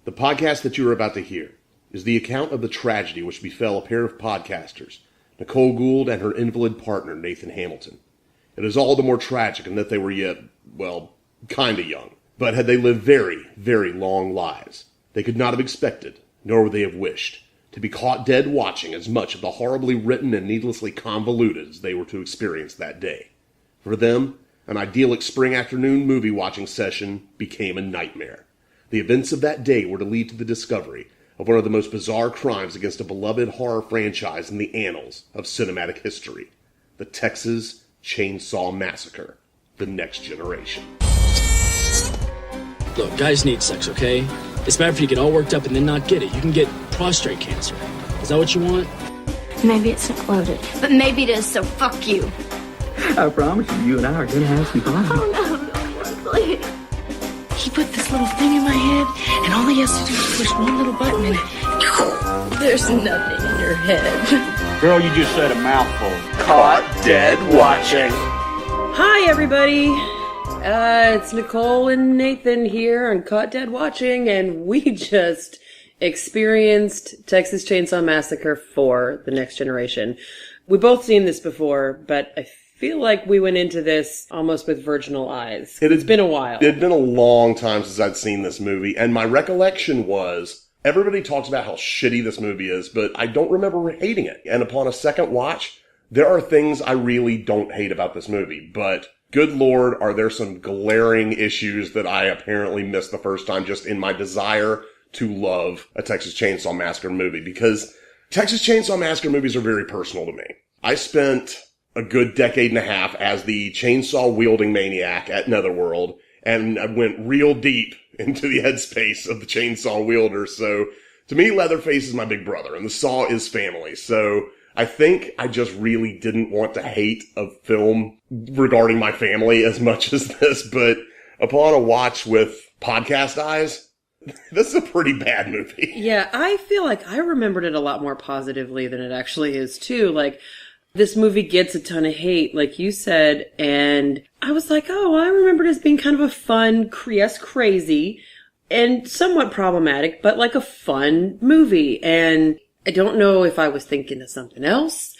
The podcast that you are about to hear is the account of the tragedy which befell a pair of podcasters, Nicole Gould and her invalid partner, Nathan Hamilton. It is all the more tragic in that they were yet, well, kinda young. But had they lived very, very long lives, they could not have expected, nor would they have wished, to be caught dead watching as much of the horribly written and needlessly convoluted as they were to experience that day. For them, an idyllic spring afternoon movie-watching session became a nightmare. The events of that day were to lead to the discovery of one of the most bizarre crimes against a beloved horror franchise in the annals of cinematic history, the Texas Chainsaw Massacre, The Next Generation. Look, guys need sex, okay? It's bad for you to get all worked up and then not get it. You can get prostate cancer. Is that what you want? Maybe it's not loaded, but maybe it is, so fuck you. I promise you and I are gonna have some fun. Oh, no, please. He put this little thing in my head, and all he has to do is push one little button and there's nothing in your head. Girl, you just said a mouthful. Caught dead watching. Hi, everybody. It's Nicole and Nathan here on Caught Dead Watching, and we just experienced Texas Chainsaw Massacre 4, The Next Generation. We've both seen this before, but I feel like we went into this almost with virginal eyes. It's been a while. It had been a long time since I'd seen this movie, and my recollection was, everybody talks about how shitty this movie is, but I don't remember hating it. And upon a second watch, there are things I really don't hate about this movie, but good Lord, are there some glaring issues that I apparently missed the first time just in my desire to love a Texas Chainsaw Massacre movie, because Texas Chainsaw Massacre movies are very personal to me. I spent a good decade and a half as the chainsaw-wielding maniac at Netherworld, and I went real deep into the headspace of the chainsaw wielder, so to me, Leatherface is my big brother, and the Saw is family, so I think I just really didn't want to hate a film regarding my family as much as this, but upon a watch with podcast eyes, this is a pretty bad movie. Yeah, I feel like I remembered it a lot more positively than it actually is, too. Like, this movie gets a ton of hate, like you said, and I was like, oh, I remember it as being kind of a fun, yes, crazy, and somewhat problematic, but like a fun movie, and I don't know if I was thinking of something else,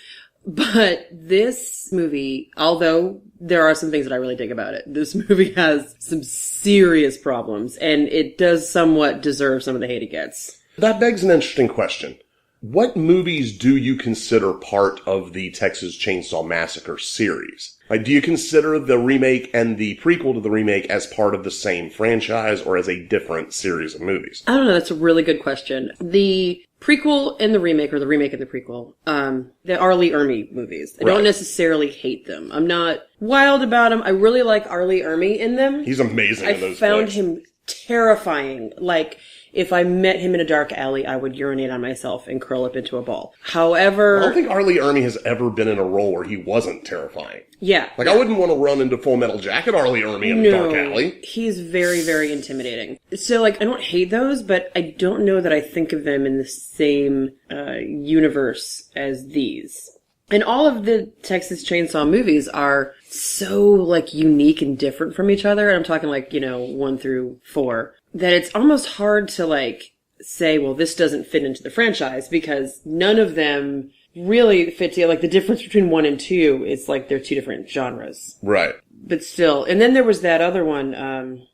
but this movie, although there are some things that I really dig about it, this movie has some serious problems, and it does somewhat deserve some of the hate it gets. That begs an interesting question. What movies do you consider part of the Texas Chainsaw Massacre series? Like, do you consider the remake and the prequel to the remake as part of the same franchise or as a different series of movies? I don't know, that's a really good question. The prequel and the remake, or the remake and the prequel, the R. Lee Ermey movies. I don't necessarily hate them. I'm not wild about them. I really like R. Lee Ermey in them. He's amazing in those I found flicks. him terrifying. Like, if I met him in a dark alley, I would urinate on myself and curl up into a ball. However, I don't think R. Lee Ermey has ever been in a role where he wasn't terrifying. Yeah. Like, I wouldn't want to run into Full Metal Jacket R. Lee Ermey in a dark alley. He's very, very intimidating. So, like, I don't hate those, but I don't know that I think of them in the same universe as these. And all of the Texas Chainsaw movies are so, like, unique and different from each other. And I'm talking, like, 1 through 4. That it's almost hard to, like, say, well, this doesn't fit into the franchise, because none of them really fit together. Like, the difference between 1 and 2 is, like, they're two different genres. Right. But still. And then there was that other one,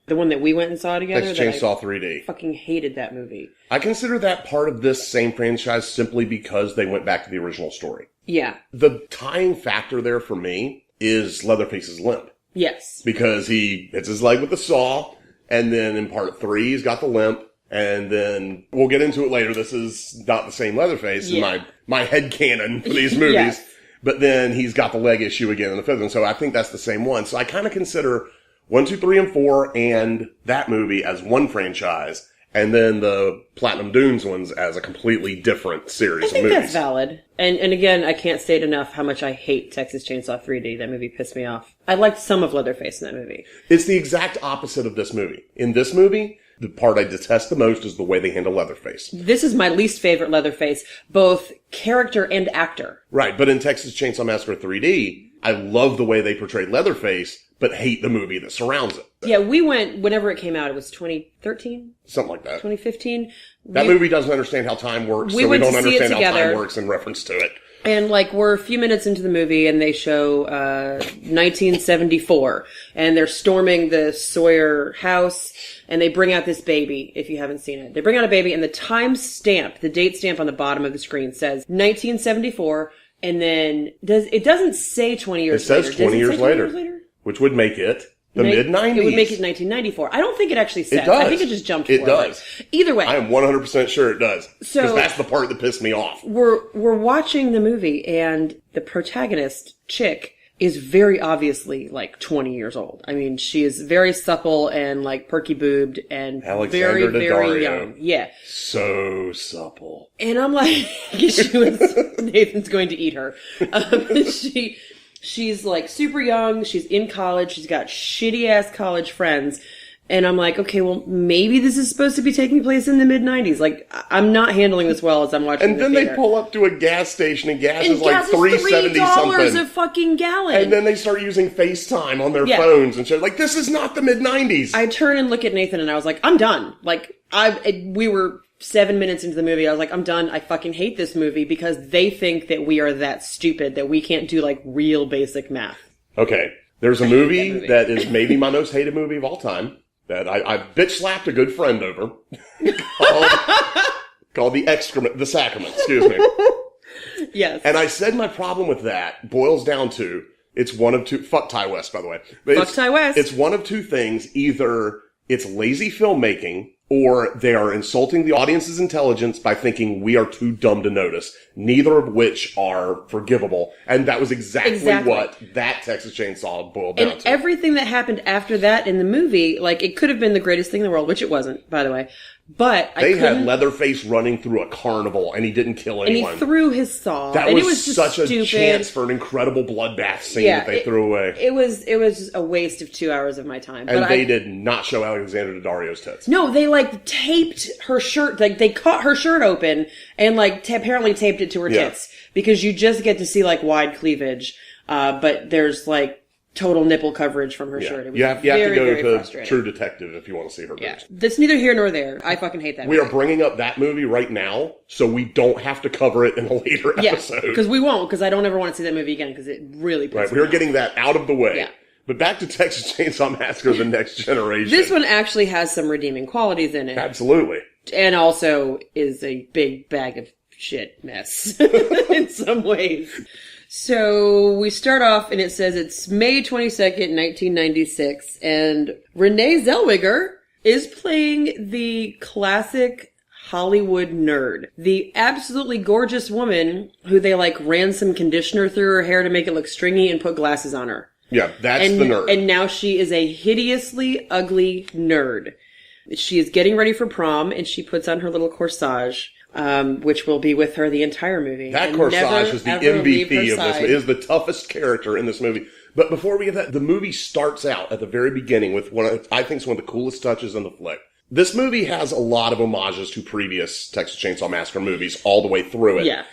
the one that we went and saw together. Texas Chainsaw 3D. I fucking hated that movie. I consider that part of this same franchise simply because they went back to the original story. Yeah. The tying factor there for me is Leatherface's limp. Yes. Because he hits his leg with the saw, and then in part 3, he's got the limp, and then we'll get into it later. This is not the same Leatherface in my headcanon for these movies. Yes. But then he's got the leg issue again in the fifth one, so I think that's the same one. So I kind of consider 1, 2, 3, and 4 and that movie as one franchise, and then the Platinum Dunes ones as a completely different series of movies. I think that's valid. And again, I can't state enough how much I hate Texas Chainsaw 3D. That movie pissed me off. I liked some of Leatherface in that movie. It's the exact opposite of this movie. In this movie, the part I detest the most is the way they handle Leatherface. This is my least favorite Leatherface, both character and actor. Right, but in Texas Chainsaw Massacre 3D, I love the way they portrayed Leatherface but hate the movie that surrounds it. Yeah, we went, whenever it came out, it was 2013? Something like that. 2015. That movie doesn't understand how time works, so we don't understand how time works in reference to it. And, like, we're a few minutes into the movie, and they show 1974, and they're storming the Sawyer house, and they bring out this baby, if you haven't seen it. They bring out a baby, and the time stamp, the date stamp on the bottom of the screen says 1974, and then it doesn't say 20 years later. It says 20 years later, which would make it the mid-90s. It would make it 1994. I don't think it actually says. It does. I think it just jumped forward. It does. Either way. I am 100% sure it does. So, because that's the part that pissed me off. We're watching the movie, and the protagonist, chick, is very obviously, like, 20 years old. I mean, she is very supple and, like, perky-boobed and very, very young. Yeah. So supple. And I'm like, Nathan's going to eat her. She's like super young. She's in college. She's got shitty ass college friends. And I'm like, okay, well, maybe this is supposed to be taking place in the mid-90s. Like, I'm not handling this well as I'm watching And then theater. they pull up to a gas station and gas is like $3.70 something. a fucking gallon. And then they start using FaceTime on their phones and shit. Like, this is not the mid-90s. I turn and look at Nathan and I was like, I'm done. Like, we were 7 minutes into the movie. I was like, I'm done. I fucking hate this movie because they think that we are that stupid that we can't do, like, real basic math. Okay. There's a movie that is maybe my most hated movie of all time that I bitch slapped a good friend over called The Sacrament, excuse me. Yes. And I said my problem with that boils down to, it's one of two, fuck Ty West, by the way. Fuck Ty West. It's one of two things. Either it's lazy filmmaking, or they are insulting the audience's intelligence by thinking we are too dumb to notice, neither of which are forgivable. And that was exactly what that Texas Chainsaw boiled down to. And everything that happened after that in the movie, like, it could have been the greatest thing in the world, which it wasn't, by the way. But they had Leatherface running through a carnival, and he didn't kill anyone. And he threw his saw. That and was, it was just such stupid. a chance for an incredible bloodbath scene that they threw away. It was just a waste of 2 hours of my time. And they did not show Alexander Daddario's tits. No, they, like, taped her shirt. Like, they cut her shirt open and, like, apparently taped it to her tits. Because you just get to see, like, wide cleavage. But there's, like, total nipple coverage from her shirt. It was you have to go to frustrating. True Detective if you want to see her boobs. Yeah. That's neither here nor there. I fucking hate that movie. movie. We are bringing up that movie right now, so we don't have to cover it in a later episode. Because we won't, because I don't ever want to see that movie again, because it really pisses me off. We're getting that out of the way. Yeah. But back to Texas Chainsaw Massacre, The Next Generation. This one actually has some redeeming qualities in it. Absolutely. And also is a big bag of shit mess in some ways. So we start off and it says it's May 22nd, 1996, and Renee Zellweger is playing the classic Hollywood nerd. The absolutely gorgeous woman who they, like, ran some conditioner through her hair to make it look stringy and put glasses on her. Yeah, that's the nerd. And now she is a hideously ugly nerd. She is getting ready for prom, and she puts on her little corsage, which will be with her the entire movie. That corsage is the MVP of this movie. It is the toughest character in this movie. But before we get that, the movie starts out at the very beginning with I think is one of the coolest touches in the flick. This movie has a lot of homages to previous Texas Chainsaw Massacre movies all the way through it. Yeah.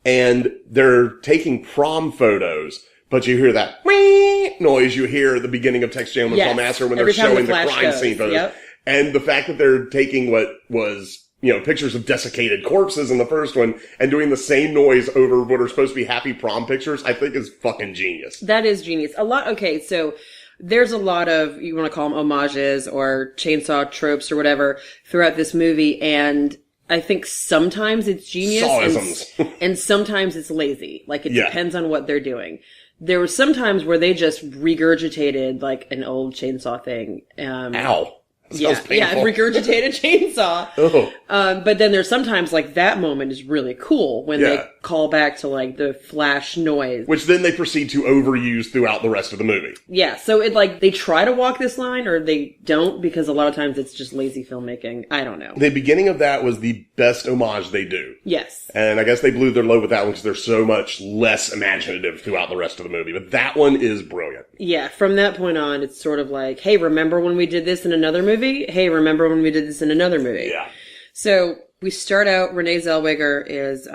And they're taking prom photos, but you hear that wee noise you hear at the beginning of Texas Chainsaw Massacre when they're showing the crime scene photos. Yep. And the fact that they're taking what was, pictures of desiccated corpses in the first one and doing the same noise over what are supposed to be happy prom pictures, I think is fucking genius. That is genius. So there's a lot of, you want to call them homages or chainsaw tropes or whatever throughout this movie, and I think sometimes it's genius and sometimes it's lazy. Like, it depends on what they're doing. There were some times where they just regurgitated, like, an old chainsaw thing. Ow. Regurgitated chainsaw. Oh. But then there's sometimes, like, that moment is really cool when they call back to, like, the flash noise. Which then they proceed to overuse throughout the rest of the movie. Yeah, so it, like, they try to walk this line or they don't, because a lot of times it's just lazy filmmaking. I don't know. The beginning of that was the best homage they do. Yes. And I guess they blew their load with that one because they're so much less imaginative throughout the rest of the movie. But that one is brilliant. Yeah, from that point on, it's sort of like, hey, remember when we did this in another movie? Hey, remember when we did this in another movie? Yeah. So we start out, Renee Zellweger is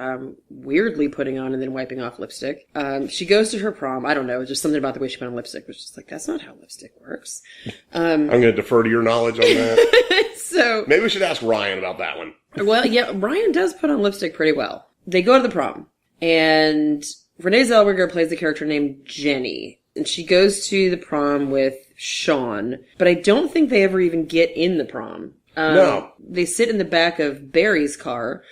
weirdly putting on and then wiping off lipstick. She goes to her prom. I don't know, just something about the way she put on lipstick was just like, that's not how lipstick works. I'm going to defer to your knowledge on that. So maybe we should ask Ryan about that one. Well, yeah, Ryan does put on lipstick pretty well. They go to the prom, and Renee Zellweger plays the character named Jenny. And she goes to the prom with Sean, but I don't think they ever even get in the prom. No. They sit in the back of Barry's car.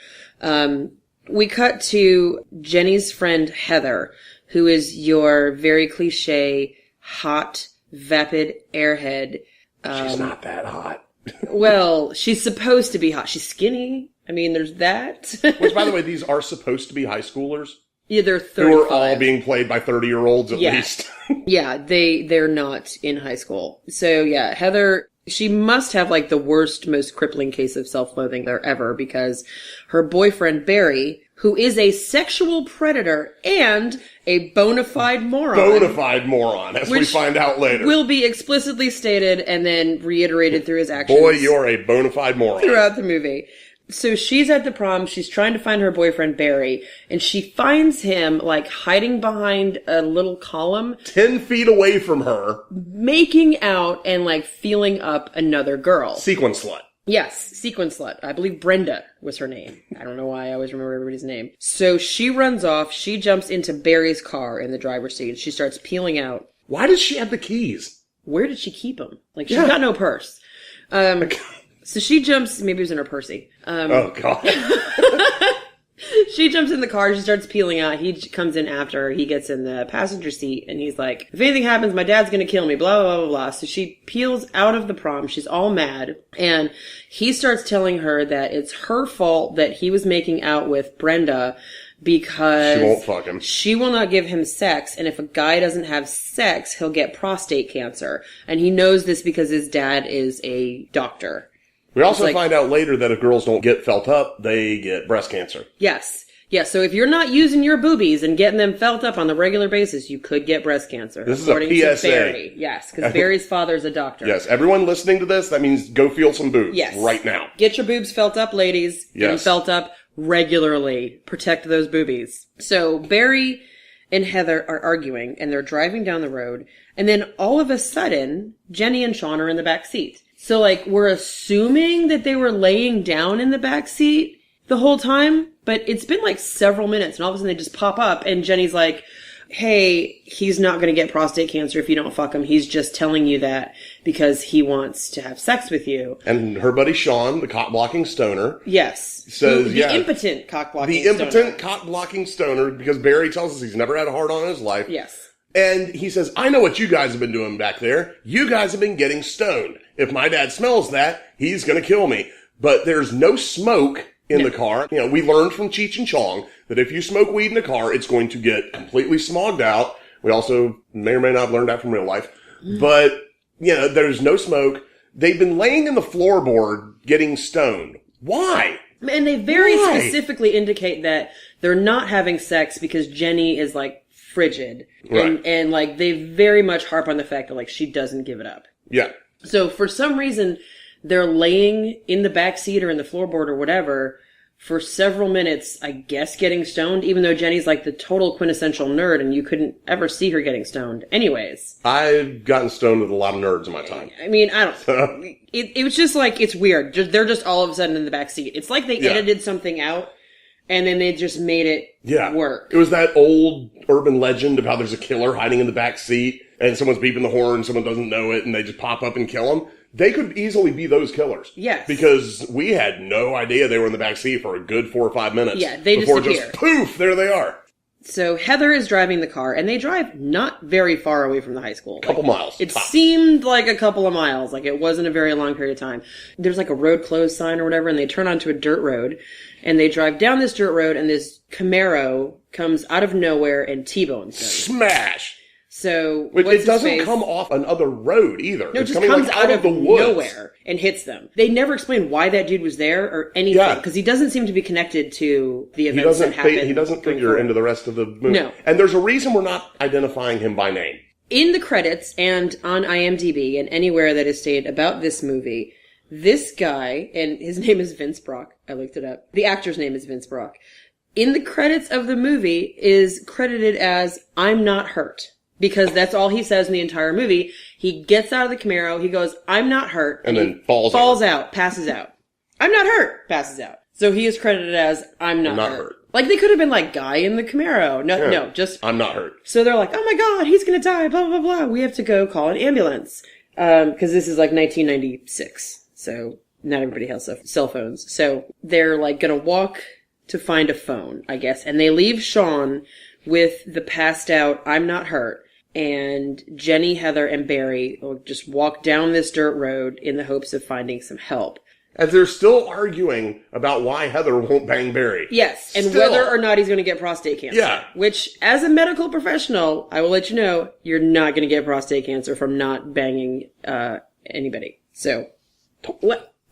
We cut to Jenny's friend Heather, who is your very cliche, hot, vapid airhead. She's not that hot. Well, she's supposed to be hot. She's skinny. I mean, there's that. Which, by the way, these are supposed to be high schoolers. Yeah, they're 35. Who are all being played by 30-year-olds at least. Yeah, they're not in high school. So, yeah, Heather, she must have, like, the worst, most crippling case of self-loathing there ever, because her boyfriend, Barry, who is a sexual predator and a bona fide moron. Bona fide moron, as we find out later. Will be explicitly stated and then reiterated through his actions. Boy, you're a bona fide moron. Throughout the movie. So she's at the prom, she's trying to find her boyfriend Barry, and she finds him, like, hiding behind a little column. 10 feet away from her. Making out and, like, feeling up another girl. Sequin slut. Yes, sequin slut. I believe Brenda was her name. I don't know why I always remember everybody's name. So she runs off, she jumps into Barry's car in the driver's seat, she starts peeling out. Why does she have the keys? Where did she keep them? Like, she's got no purse. So she jumps, maybe it was in her Percy. Oh, God. She jumps in the car, she starts peeling out. He comes in after her. He gets in the passenger seat, and he's like, if anything happens, my dad's gonna kill me, blah, blah, blah, blah. So she peels out of the prom. She's all mad. And he starts telling her that it's her fault that he was making out with Brenda because she won't fuck him. She will not give him sex, and if a guy doesn't have sex, he'll get prostate cancer. And he knows this because his dad is a doctor. We also find out later that if girls don't get felt up, they get breast cancer. Yes. Yeah, so if you're not using your boobies and getting them felt up on the regular basis, you could get breast cancer. This is a PSA. To Barry. Yes, because Barry's father's a doctor. Yes, everyone listening to this, that means go feel some boobs right now. Get your boobs felt up, ladies. Get them felt up regularly. Protect those boobies. So Barry and Heather are arguing, and they're driving down the road, and then all of a sudden, Jenny and Sean are in the back seat. So, like, we're assuming that they were laying down in the back seat the whole time, but it's been, like, several minutes, and all of a sudden they just pop up, and Jenny's like, hey, he's not going to get prostate cancer if you don't fuck him. He's just telling you that because he wants to have sex with you. And her buddy Sean, the cock-blocking stoner. Yes. Says, the impotent cock-blocking stoner. The impotent cock-blocking stoner, because Barry tells us he's never had a hard-on in his life. Yes. And he says, I know what you guys have been doing back there. You guys have been getting stoned. If my dad smells that, he's going to kill me. But there's no smoke in the car. You know, we learned from Cheech and Chong that if you smoke weed in a car, it's going to get completely smogged out. We also may or may not have learned that from real life. But, you know, there's no smoke. They've been laying in the floorboard getting stoned. Why? And they very specifically indicate that they're not having sex because Jenny is, like, frigid. Right. And like, they very much harp on the fact that, like, she doesn't give it up. Yeah. So for some reason, they're laying in the back seat or in the floorboard or whatever for several minutes, I guess, getting stoned, even though Jenny's like the total quintessential nerd and you couldn't ever see her getting stoned. Anyways. I've gotten stoned with a lot of nerds in my time. I mean, I don't... it was just like, it's weird. They're just all of a sudden in the back seat. It's like they edited something out and then they just made it work. It was that old urban legend of how there's a killer hiding in the back seat and someone's beeping the horn, someone doesn't know it, and they just pop up and kill them. They could easily be those killers. Yes. Because we had no idea they were in the back seat for a good 4 or 5 minutes. Yeah, they before disappear. Just poof, there they are. So Heather is driving the car, and they drive not very far away from the high school. Couple miles. It seemed like a couple of miles. Like, it wasn't a very long period of time. There's like a road closed sign or whatever, and they turn onto a dirt road, and they drive down this dirt road, and this Camaro comes out of nowhere and T-bones them. Smash! So, it doesn't come off another road either. No, it it's just coming comes like out of the woods. nowhere and hits them. They never explain why that dude was there or anything, because he doesn't seem to be connected to the events that happened. He doesn't figure into the rest of the movie. No. And there's a reason we're not identifying him by name. In the credits and on IMDb and anywhere that is stated about this movie, This guy, and his name is Vince Brock. I looked it up. The actor's name is Vince Brock. In the credits of the movie is credited as I'm not hurt. Because that's all he says in the entire movie. He gets out of the Camaro, he goes, I'm not hurt. And then falls out, passes out. I'm not hurt, passes out. So he is credited as I'm not hurt. Like, they could have been like, guy in the Camaro. No, just... I'm not hurt. So they're like, oh my god, he's gonna die, blah, blah, blah. We have to go call an ambulance. Because this is like 1996. So not everybody has cell phones. So they're like gonna walk to find a phone, I guess. And they leave Sean with the passed out, I'm not hurt. And Jenny, Heather, and Barry will just walk down this dirt road in the hopes of finding some help. As they're still arguing about why Heather won't bang Barry. Yes, and whether or not he's going to get prostate cancer. Yeah. Which, as a medical professional, I will let you know, you're not going to get prostate cancer from not banging anybody. So,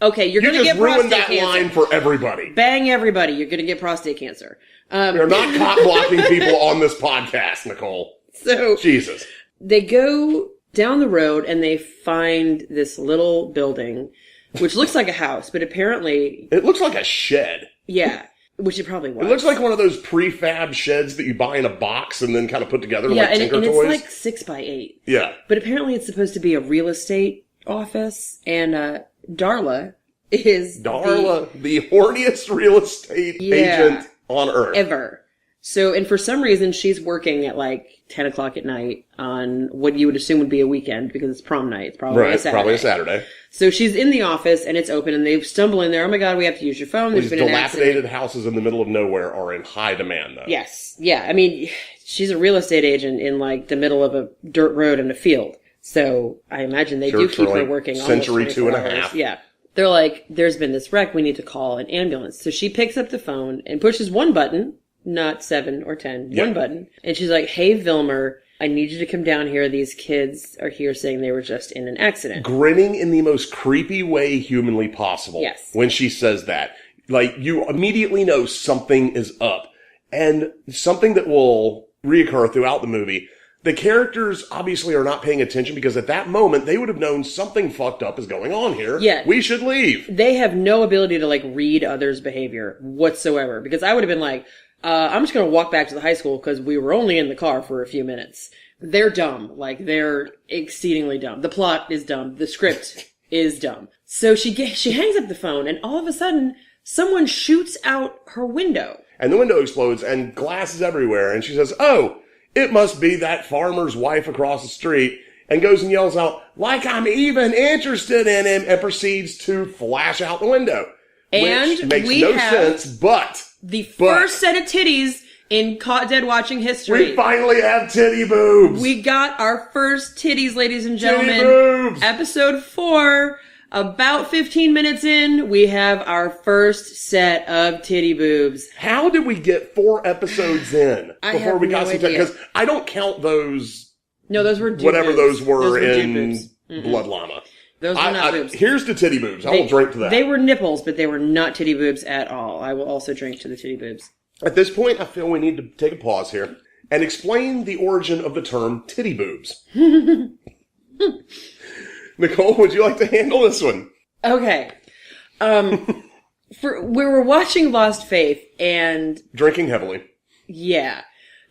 okay, you're going to get prostate cancer. You just ruined that line for everybody. Bang everybody, you're going to get prostate cancer. You're not cop-blocking people on this podcast, Nicole. So, Jesus. They go down the road and they find this little building, which looks like a house, but apparently... It looks like a shed. Yeah, which it probably was. It looks like one of those prefab sheds that you buy in a box and then kind of put together like Tinker and Toys. It's like 6x8. Yeah. But apparently it's supposed to be a real estate office, and Darla is the horniest real estate agent on Earth. Ever. So, and for some reason, she's working at like 10 o'clock at night on what you would assume would be a weekend because it's prom night. It's probably a Saturday. Probably a Saturday. So she's in the office and it's open and they stumble in there. Oh my god, we have to use your phone. There's been an accident. These dilapidated houses in the middle of nowhere are in high demand though. Yes. Yeah. I mean, she's a real estate agent in like the middle of a dirt road in a field. So I imagine they do keep her working century 2.5. Yeah. They're like, there's been this wreck. We need to call an ambulance. So she picks up the phone and pushes one button. Not 7 or 10. Yep. One button. And she's like, hey, Vilmer, I need you to come down here. These kids are here saying they were just in an accident. Grinning in the most creepy way humanly possible. Yes. When she says that. Like, you immediately know something is up. And something that will reoccur throughout the movie. The characters obviously are not paying attention because at that moment they would have known something fucked up is going on here. Yeah. We should leave. They have no ability to, like, read others' behavior whatsoever. Because I would have been like... I'm just going to walk back to the high school because we were only in the car for a few minutes. They're dumb. Like, they're exceedingly dumb. The plot is dumb. The script is dumb. So she hangs up the phone and all of a sudden, someone shoots out her window. And the window explodes and glass is everywhere. And she says, oh, it must be that farmer's wife across the street. And goes and yells out, like I'm even interested in him, and proceeds to flash out the window. And which makes no sense, but... The first set of titties in Caught Dead Watching history. We finally have titty boobs. We got our first titties, ladies and gentlemen. Titty boobs. Episode 4. About 15 minutes in, we have our first set of titty boobs. How did we get 4 episodes in before we got some titty? Because I don't count those. No, those were whatever boobs. Those were in Blood Llama. Those were not boobs. Here's the titty boobs. I will drink to that. They were nipples, but they were not titty boobs at all. I will also drink to the titty boobs. At this point, I feel we need to take a pause here and explain the origin of the term titty boobs. Nicole, would you like to handle this one? Okay. We were watching Lost Faith and... Drinking heavily. Yeah.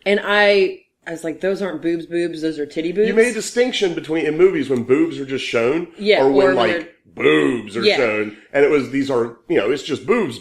And I was like, those aren't boobs, those are titty boobs. You made a distinction between, in movies, when boobs are just shown, or when, like, boobs are shown, and these are, it's just boobs,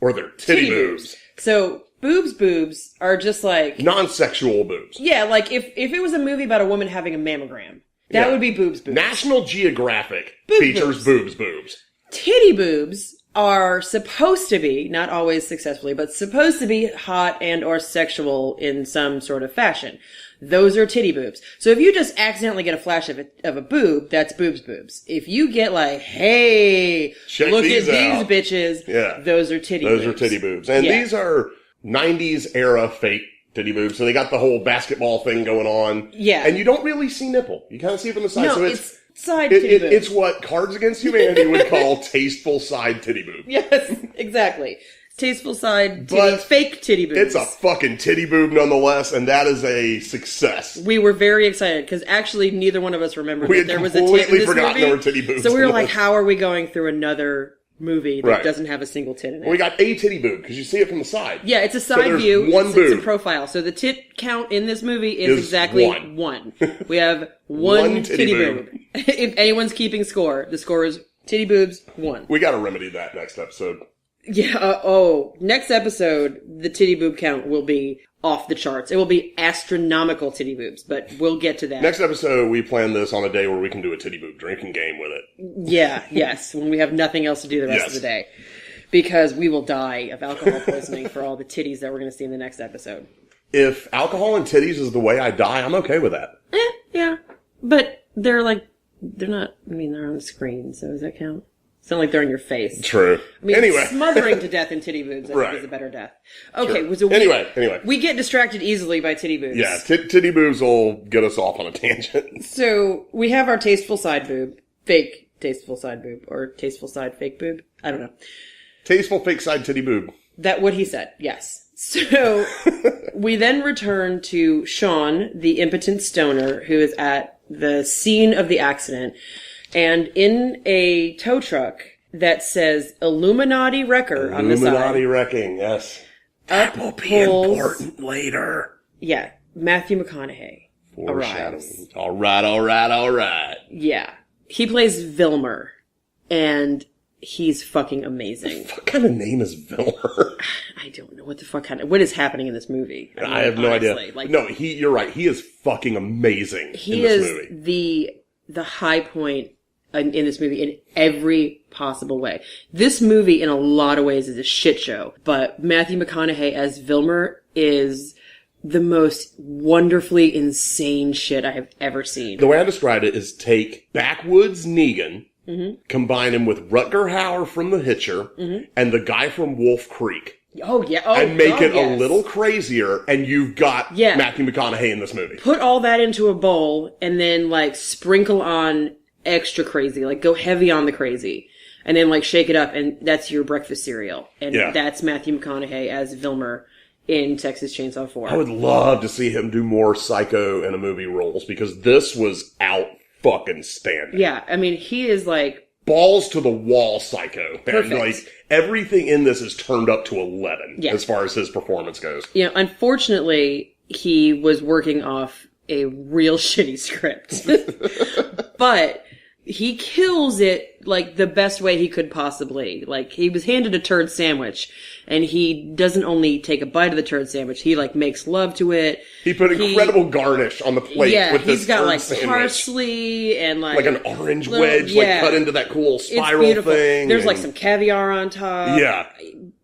or they're titty boobs. So, boobs are just like... Non-sexual boobs. Yeah, like, if it was a movie about a woman having a mammogram, that would be boobs. National Geographic features boobs. Titty boobs are supposed to be, not always successfully, but supposed to be hot and or sexual in some sort of fashion. Those are titty boobs. So if you just accidentally get a flash of a boob, that's boobs. If you get like, hey, look at these bitches, those are titty boobs. Those are titty boobs. And these are 90s era fake titty boobs. So they got the whole basketball thing going on. Yeah. And you don't really see nipple. You kind of see it from the side. No, so it's side titty boobs. It's what Cards Against Humanity would call tasteful side titty boob. Yes, exactly. Tasteful side, But fake titty boobs. It's a fucking titty boob nonetheless, and that is a success. We were very excited because actually neither one of us remembered that there was a tit in completely this forgotten movie. there were titty boobs. So we were in like, this. how are we going through another movie that Right. doesn't have a single tit in it? We got a titty boob because you see it from the side. Yeah, it's a So side there's view. one It's boob. a profile. So the tit count in this movie is Is exactly one. one. We have one One titty titty boob. If anyone's keeping score, the score is titty boobs, 1. We got to remedy that next episode. Yeah, next episode, the titty boob count will be off the charts. It will be astronomical titty boobs, but we'll get to that. Next episode, we plan this on a day where we can do a titty boob drinking game with it. Yeah, yes, when we have nothing else to do the rest of the day. Because we will die of alcohol poisoning for all the titties that we're going to see in the next episode. If alcohol and titties is the way I die, I'm okay with that. Yeah. But they're not, they're on the screen, so does that count? It's not like they're in your face. True. I mean, Anyway. smothering to death in titty boobs, I Right. think, is a better death. Okay, Sure. so Anyway. we get distracted easily by titty boobs. Yeah, titty boobs will get us off on a tangent. So, we have our tasteful side boob. Fake tasteful side boob. Or tasteful side fake boob. I don't know. Tasteful fake side titty boob. That what he said, yes. So, we then return to Sean, the impotent stoner, who is at the scene of the accident, and in a tow truck that says Illuminati Wrecker on the side. Illuminati wrecking, yes. That will be important later. Yeah, Matthew McConaughey Foreshadowing. arrives. All right. Yeah. He plays Vilmer, and he's fucking amazing. What kind of name is Vilmer? I don't know what is happening in this movie. I have no idea. Like, No, you're right. He is fucking amazing he in this is movie. the high point in this movie in every possible way. This movie, in a lot of ways, is a shit show, but Matthew McConaughey as Vilmer is the most wonderfully insane shit I have ever seen. The way I described it is take backwoods Negan, combine him with Rutger Hauer from The Hitcher, and the guy from Wolf Creek. Oh, yeah. Oh, And make it yes. a little crazier, and you've got Yeah. Matthew McConaughey in this movie. Put all that into a bowl and then like sprinkle on extra crazy, like go heavy on the crazy, and then like shake it up, and that's your breakfast cereal. And that's Matthew McConaughey as Vilmer in Texas Chainsaw 4. I would love to see him do more psycho in a movie roles, because this was out fucking standing. Yeah, I mean, he is like Balls to the wall psycho. Perfect. Like, everything in this is turned up to 11 Yeah. as far as his performance goes. Unfortunately, he was working off a real shitty script. But he kills it like the best way he could possibly. Like, he was handed a turd sandwich, and he doesn't only take a bite of the turd sandwich, he like makes love to it. He put incredible garnish on the plate with this he's got turd like sandwich. parsley and like Like an orange little- wedge, like cut into that cool It's spiral beautiful. thing. There's and- like some caviar on top. Yeah.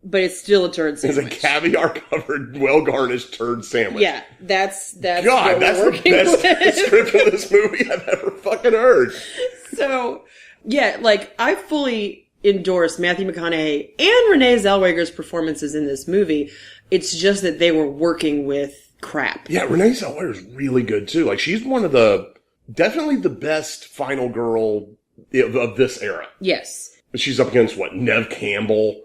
But it's still a turd It's sandwich. a caviar covered, well garnished turd sandwich. Yeah, that's God, what that's we're the working best with. script in this movie I've ever fucking heard. So, yeah, like, I fully endorse Matthew McConaughey and Renee Zellweger's performances in this movie. It's just that they were working with crap. Yeah, Renee Zellweger is really good too. Like, she's one of definitely the best final girl of this era. Yes. She's up against Neve Campbell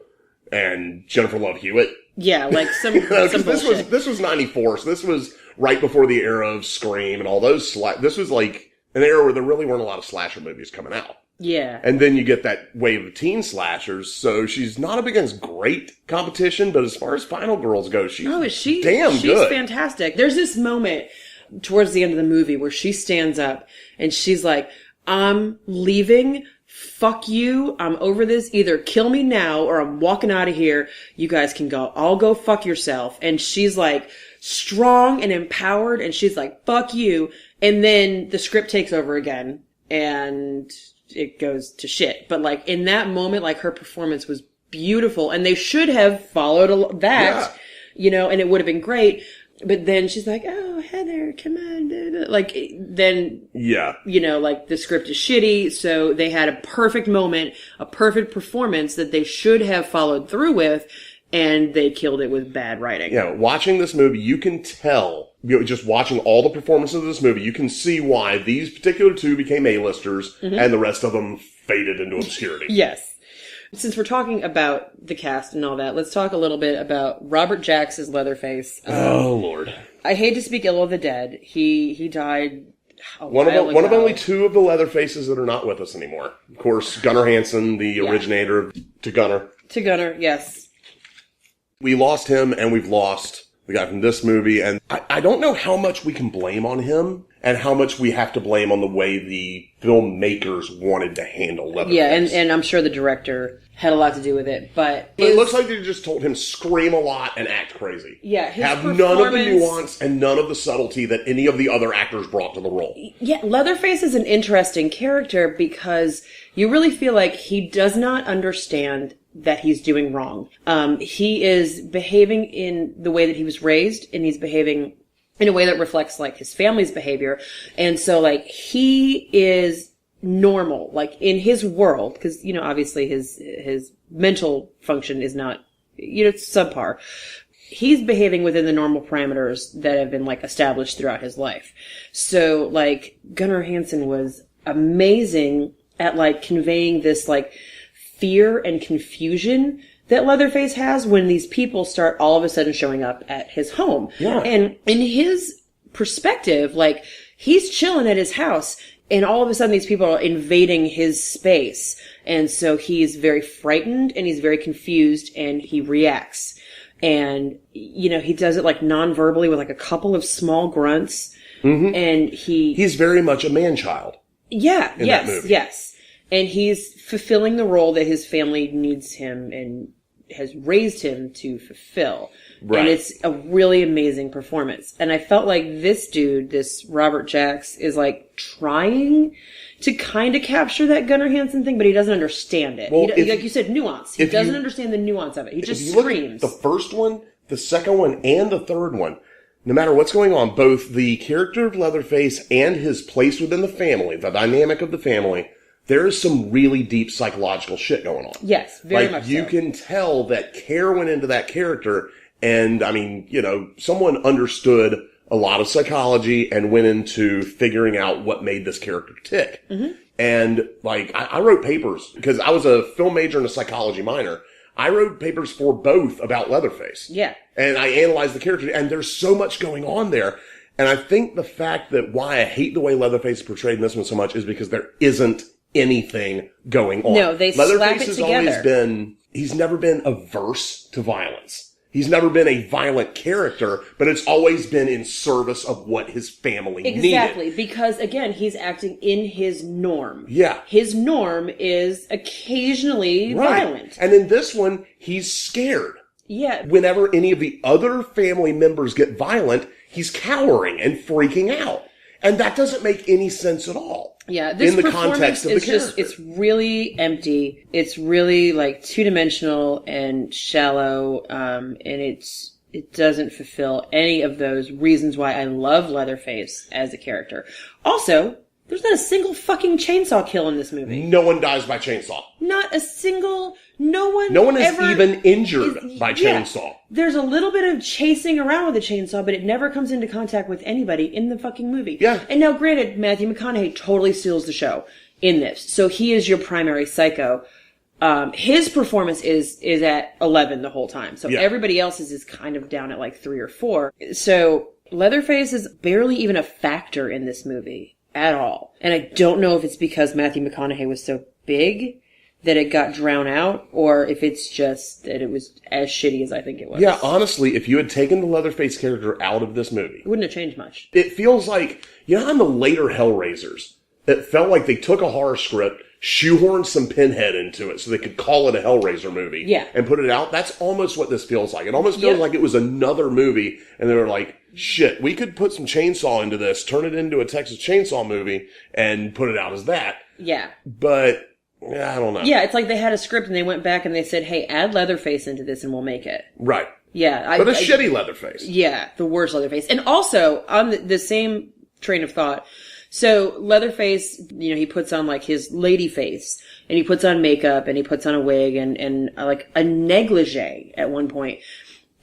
and Jennifer Love Hewitt. Yeah, like some bullshit. This was 94, so this was right before the era of Scream and all those. This was like an era where there really weren't a lot of slasher movies coming out. Yeah. And then you get that wave of teen slashers, so she's not up against great competition, but as far as final girls go, she's damn she's good. fantastic. There's this moment towards the end of the movie where she stands up and she's like, I'm leaving. Fuck you. I'm over this. Either kill me now or I'm walking out of here. You guys can go. I'll go fuck yourself. And she's like strong and empowered, and she's like, fuck you. And then the script takes over again and it goes to shit. But like in that moment, like her performance was beautiful, and they should have followed that, and it would have been great. But then she's like, oh, Heather, come on. Like, then, like the script is shitty. So they had a perfect moment, a perfect performance that they should have followed through with, and they killed it with bad writing. Yeah, watching this movie, you can tell, just watching all the performances of this movie, you can see why these particular two became A-listers and the rest of them faded into obscurity. Yes. Since we're talking about the cast and all that, let's talk a little bit about Robert Jacks as Leatherface. Oh, Lord. I hate to speak ill of the dead. He died one of only two of the Leatherfaces that are not with us anymore. Of course, Gunnar Hansen, the originator of To Gunnar. To Gunnar, yes. We lost him, and we've lost the guy from this movie, and I don't know how much we can blame on him, and how much we have to blame on the way the filmmakers wanted to handle Leatherface. Yeah, and I'm sure the director had a lot to do with it, but it looks like they just told him scream a lot and act crazy. Yeah, his have none of the nuance and none of the subtlety that any of the other actors brought to the role. Yeah, Leatherface is an interesting character because you really feel like he does not understand that he's doing wrong. He is behaving in the way that he was raised, and he's behaving in a way that reflects like his family's behavior. And so like he is normal, like in his world, because, you know, obviously his mental function is not, you know, it's subpar. He's behaving within the normal parameters that have been like established throughout his life. So like Gunnar Hansen was amazing at like conveying this like fear and confusion that Leatherface has when these people start all of a sudden showing up at his home. Yeah. And in his perspective, like he's chilling at his house and all of a sudden these people are invading his space. And so he's very frightened and he's very confused and he reacts. And, you know, he does it like non-verbally with like a couple of small grunts. Mm-hmm. And he's very much a man-child. Yeah. In that movie. Yes. And he's fulfilling the role that his family needs him and has raised him to fulfill. Right. And it's a really amazing performance. And I felt like this dude, this Robert Jacks, is like trying to kind of capture that Gunnar Hansen thing, but he doesn't understand it. Well, like you said, nuance. He doesn't understand the nuance of it. He just screams. The first one, the second one, and the third one, no matter what's going on, both the character of Leatherface and his place within the family, the dynamic of the family, there is some really deep psychological shit going on. Yes, very much you so. can tell that care went into that character, and I mean, you know, someone understood a lot of psychology and went into figuring out what made this character tick. Mm-hmm. And like, I wrote papers because I was a film major and a psychology minor. I wrote papers for both about Leatherface. Yeah. And I analyzed the character, and there's so much going on there. And I think the fact that why I hate the way Leatherface is portrayed in this one so much is because there isn't anything going on. No, they slap Leatherface it has together. always been, he's never been averse to violence. He's never been a violent character, but it's always been in service of what his family needed. Exactly, because again, he's acting in his norm. Yeah. His norm is occasionally violent. And in this one, he's scared. Yeah. Whenever any of the other family members get violent, he's cowering and freaking out. And that doesn't make any sense at all. Yeah, this in the performance context of the is character. just, it's really empty. It's really like two-dimensional and shallow, and it doesn't fulfill any of those reasons why I love Leatherface as a character. Also, there's not a single fucking chainsaw kill in this movie. No one dies by chainsaw. Not a single, no one is even injured by chainsaw. Yeah, there's a little bit of chasing around with the chainsaw, but it never comes into contact with anybody in the fucking movie. Yeah. And now granted, Matthew McConaughey totally steals the show in this. So he is your primary psycho. His performance is at 11 the whole time. So everybody else's is kind of down at like 3 or 4. So Leatherface is barely even a factor in this movie at all. And I don't know if it's because Matthew McConaughey was so big that it got drowned out, or if it's just that it was as shitty as I think it was. Yeah, honestly, if you had taken the Leatherface character out of this movie, it wouldn't have changed much. It feels like, you know, on the later Hellraisers, it felt like they took a horror script, shoehorned some Pinhead into it so they could call it a Hellraiser movie. Yeah. And put it out. That's almost what this feels like. It almost feels like it was another movie, and they were like, shit, we could put some chainsaw into this, turn it into a Texas Chainsaw movie, and put it out as that. Yeah. But I don't know. Yeah, it's like they had a script and they went back and they said, hey, add Leatherface into this and we'll make it. Right. Yeah. But a shitty Leatherface. Yeah, the worst Leatherface. And also, on the same train of thought, so Leatherface, you know, he puts on like his lady face and he puts on makeup and he puts on a wig and like a negligee at one point.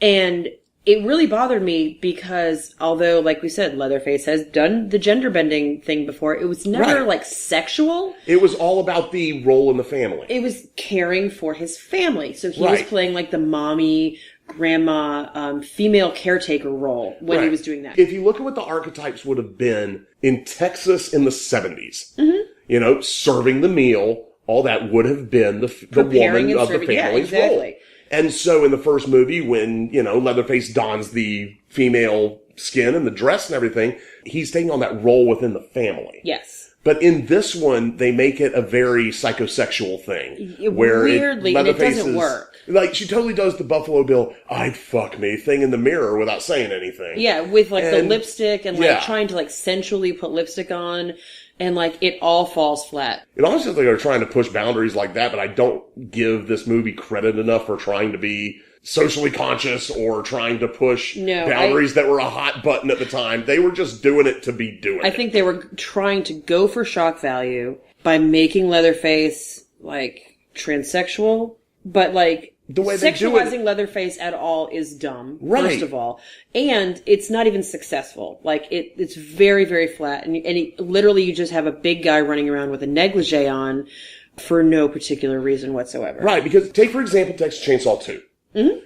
And it really bothered me because although, like we said, Leatherface has done the gender bending thing before, it was never like sexual. It was all about the role in the family. It was caring for his family. So he was playing like the mommy, grandma, female caretaker role when he was doing that. If you look at what the archetypes would have been in Texas in the 70s, you know, serving the meal, all that would have been the woman of the family's role. And so in the first movie, when, you know, Leatherface dons the female skin and the dress and everything, he's taking on that role within the family. Yes. But in this one, they make it a very psychosexual thing. Where weirdly, and it doesn't work. Like, she totally does the Buffalo Bill, I'd fuck me thing in the mirror without saying anything. Yeah, with like the lipstick and like trying to like sensually put lipstick on. And, like, it all falls flat. It almost seems like they're trying to push boundaries like that, but I don't give this movie credit enough for trying to be socially conscious or trying to push boundaries that were a hot button at the time. They were just doing it to be doing it. I think they were trying to go for shock value by making Leatherface, like, transsexual, but, like, the way they do sexualizing Leatherface at all is dumb, first of all. And it's not even successful. Like, it's very, very flat. And literally you just have a big guy running around with a negligee on for no particular reason whatsoever. Right, because take, for example, Texas Chainsaw 2. Mm-hmm.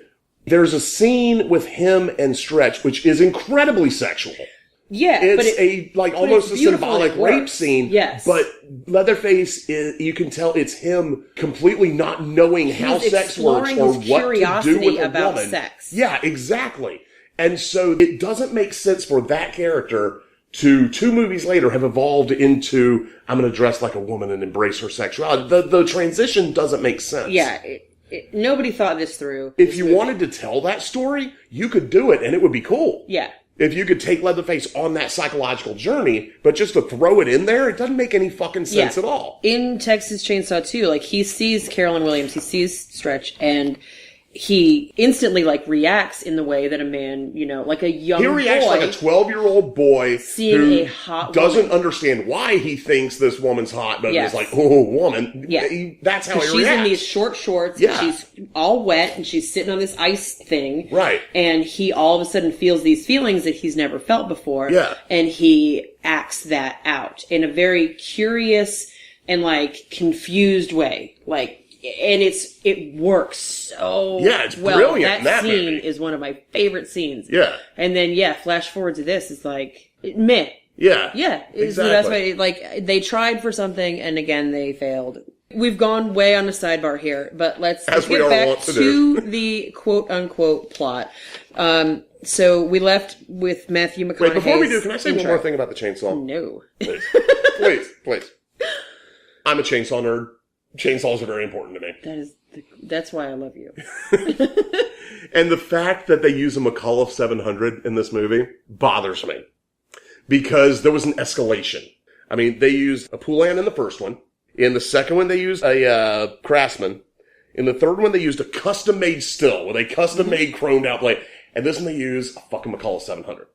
There's a scene with him and Stretch, which is incredibly sexual. Yeah, it's almost a symbolic rape scene. Yes. But Leatherface you can tell it's him completely not knowing how sex works or what to do with a woman. Sex. Yeah, exactly. And so it doesn't make sense for that character to 2 movies later have evolved into, I'm going to dress like a woman and embrace her sexuality. The transition doesn't make sense. Yeah. Nobody thought this through. If you wanted to tell that story, you could do it and it would be cool. Yeah. If you could take Leatherface on that psychological journey, but just to throw it in there, it doesn't make any fucking sense at all. In Texas Chainsaw 2, like, he sees Carolyn Williams, he sees Stretch, and he instantly, like, reacts in the way that a man, you know, like a young boy. He reacts like a 12-year-old boy seeing a hot doesn't woman. Understand why he thinks this woman's hot, but is like, oh, woman. Yeah. That's how he reacts. She's in these short shorts, and she's all wet, and she's sitting on this ice thing. Right. And he all of a sudden feels these feelings that he's never felt before. Yeah. And he acts that out in a very curious and, like, confused way. Like, and it works so it's well. brilliant. That scene movie is one of my favorite scenes. Yeah. And then flash forward to this is like meh. Yeah. Yeah. Exactly. So that's why like they tried for something and again they failed. We've gone way on a sidebar here, but let's get back to the quote unquote plot. So we left with Matthew McConaughey. Wait, before we do, can I say one more thing about the chainsaw? No. Please. I'm a chainsaw nerd. Chainsaws are very important to me. That's why I love you. And the fact that they use a McCullough 700 in this movie bothers me. Because there was an escalation. I mean, they used a Poulan in the first one. In the second one, they used a Craftsman. In the third one, they used a custom-made still with a custom-made chromed out blade. And this one, they use a fucking McCullough 700.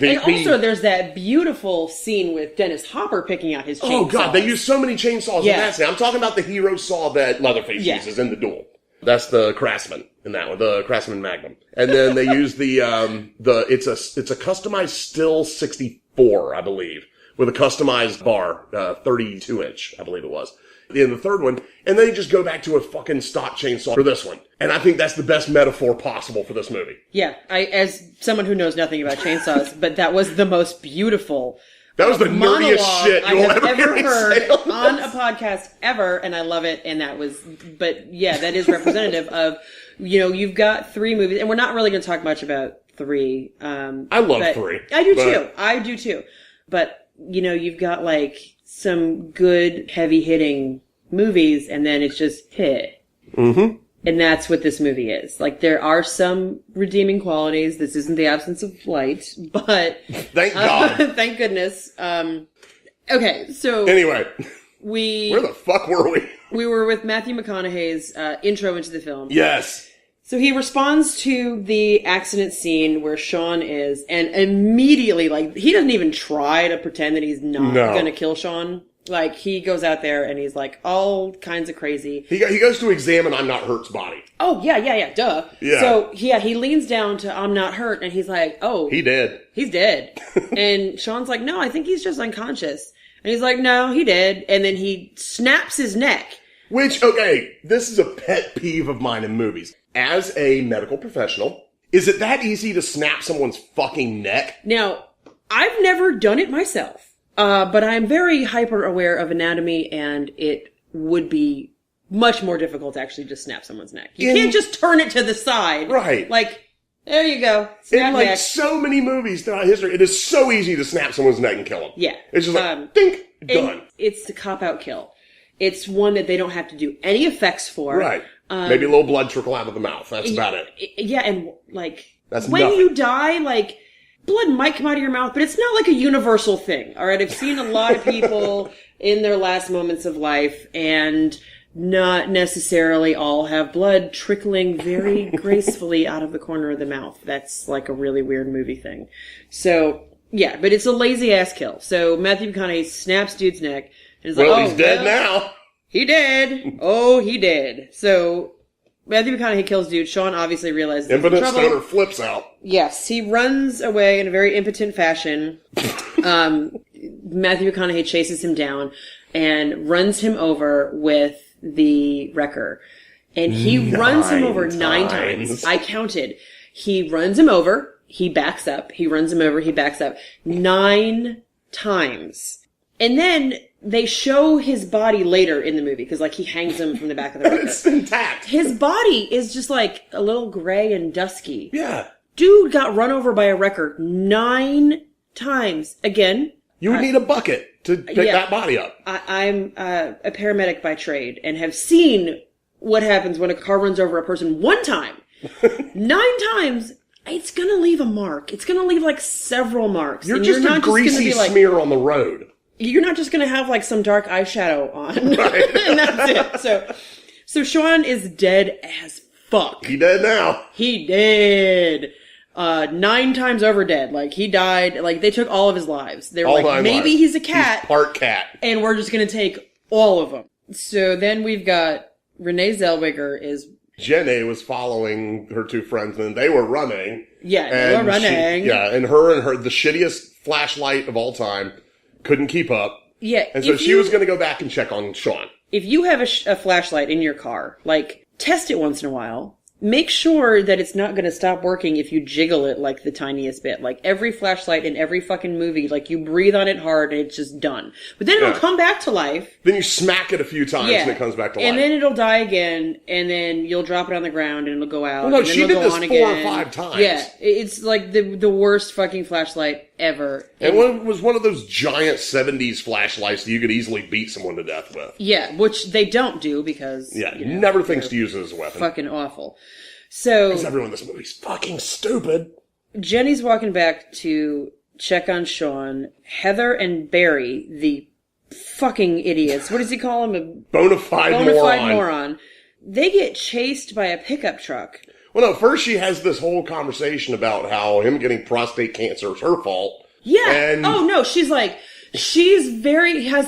Also, there's that beautiful scene with Dennis Hopper picking out his chainsaw. Oh, God, they use so many chainsaws in that scene. I'm talking about the hero saw that Leatherface uses in the duel. That's the Craftsman in that one, the Craftsman Magnum. And then they use it's a customized Still 64, I believe, with a customized bar, 32-inch, I believe it was. In the third one, and then they just go back to a fucking stock chainsaw for this one. And I think that's the best metaphor possible for this movie. Yeah, as someone who knows nothing about chainsaws, but that was the most beautiful that was the nerdiest shit I have ever heard on a podcast ever, and I love it, and that is representative of, you know, you've got 3 movies, and we're not really going to talk much about 3. I love 3. I do too. But, you know, you've got, like, some good, heavy-hitting movies, and then it's just hit. Mm-hmm. And that's what this movie is. Like, there are some redeeming qualities. This isn't the absence of light, but... Thank God. Thank goodness. Okay, so... Anyway. Where the fuck were we? We were with Matthew McConaughey's intro into the film. Yes. So he responds to the accident scene where Sean is, and immediately, like, he doesn't even try to pretend that he's not going to kill Sean. Like, he goes out there and he's like all kinds of crazy. He goes to examine I'm Not Hurt's body. Oh, yeah, duh. Yeah. So, yeah, he leans down to I'm Not Hurt and he's like, oh. He dead. He's dead. And Sean's like, no, I think he's just unconscious. And he's like, no, he did. And then he snaps his neck. Which, okay, this is a pet peeve of mine in movies. As a medical professional, is it that easy to snap someone's fucking neck? Now, I've never done it myself. But I'm very hyper aware of anatomy, and it would be much more difficult to actually just snap someone's neck. You can't just turn it to the side. Right. Like, there you go. Snap in like neck. so many movies throughout history, it is so easy to snap someone's neck and kill them. Yeah. It's just like, dink, done. It's the cop-out kill. It's one that they don't have to do any effects for. Right. Maybe a little blood trickle out of the mouth. That's about it. Yeah, and like, That's when nothing. you die, like, blood might come out of your mouth, but it's not like a universal thing. All right, I've seen a lot of people in their last moments of life, and not necessarily all have blood trickling very gracefully out of the corner of the mouth. That's like a really weird movie thing. So, yeah, but it's a lazy ass kill. So Matthew McConaughey snaps dude's neck, and is like, Well, he's dead now. He did. Oh, he did. So Matthew McConaughey kills dude. Sean obviously realizes Impotent he's in trouble. stoner flips out. Yes, he runs away in a very impotent fashion. Matthew McConaughey chases him down and runs him over with the wrecker. And he runs him over 9 times. I counted. He runs him over. He backs up. He runs him over. He backs up 9 times. And then they show his body later in the movie because, like, he hangs him from the back of the wrecker. It's intact. His body is just like a little gray and dusky. Yeah. Dude got run over by a wrecker 9 times. Again. You would need a bucket to pick that body up. I'm a paramedic by trade and have seen what happens when a car runs over a person 1 time. 9 times, it's going to leave a mark. It's going to leave like several marks. You're just a greasy smear on the road. You're not just going to have like some dark eyeshadow on. Right. And that's it. So Sean is dead as fuck. He dead now. He did. 9 times over dead. Like, he died. Like, they took all of his lives. They were like, maybe he's a cat. He's part cat. And we're just going to take all of them. So then we've got Renee Zellweger is... Jenny was following her 2 friends, and they were running. Yeah, they were running. And her, the shittiest flashlight of all time, couldn't keep up. Yeah. And so she was going to go back and check on Sean. If you have a flashlight in your car, like, test it once in a while. Make sure that it's not going to stop working if you jiggle it like the tiniest bit. Like every flashlight in every fucking movie, like you breathe on it hard and it's just done. But then it'll come back to life. Then you smack it a few times and it comes back to life. And then it'll die again, and then you'll drop it on the ground and it'll go out. Well, no, and then she it'll did go this on 4 again. or 5 times. Yeah, it's like the worst fucking flashlight ever. And it was one of those giant 70s flashlights that you could easily beat someone to death with. Yeah, which they don't do because... Yeah, never thinks to use it as a weapon. Fucking awful. So... Because everyone in this movie's fucking stupid. Jenny's walking back to check on Sean. Heather and Barry, the fucking idiots. What does he call them? A Bonafide moron. They get chased by a pickup truck. Well, no, first she has this whole conversation about how him getting prostate cancer is her fault. Yeah. And oh, no, has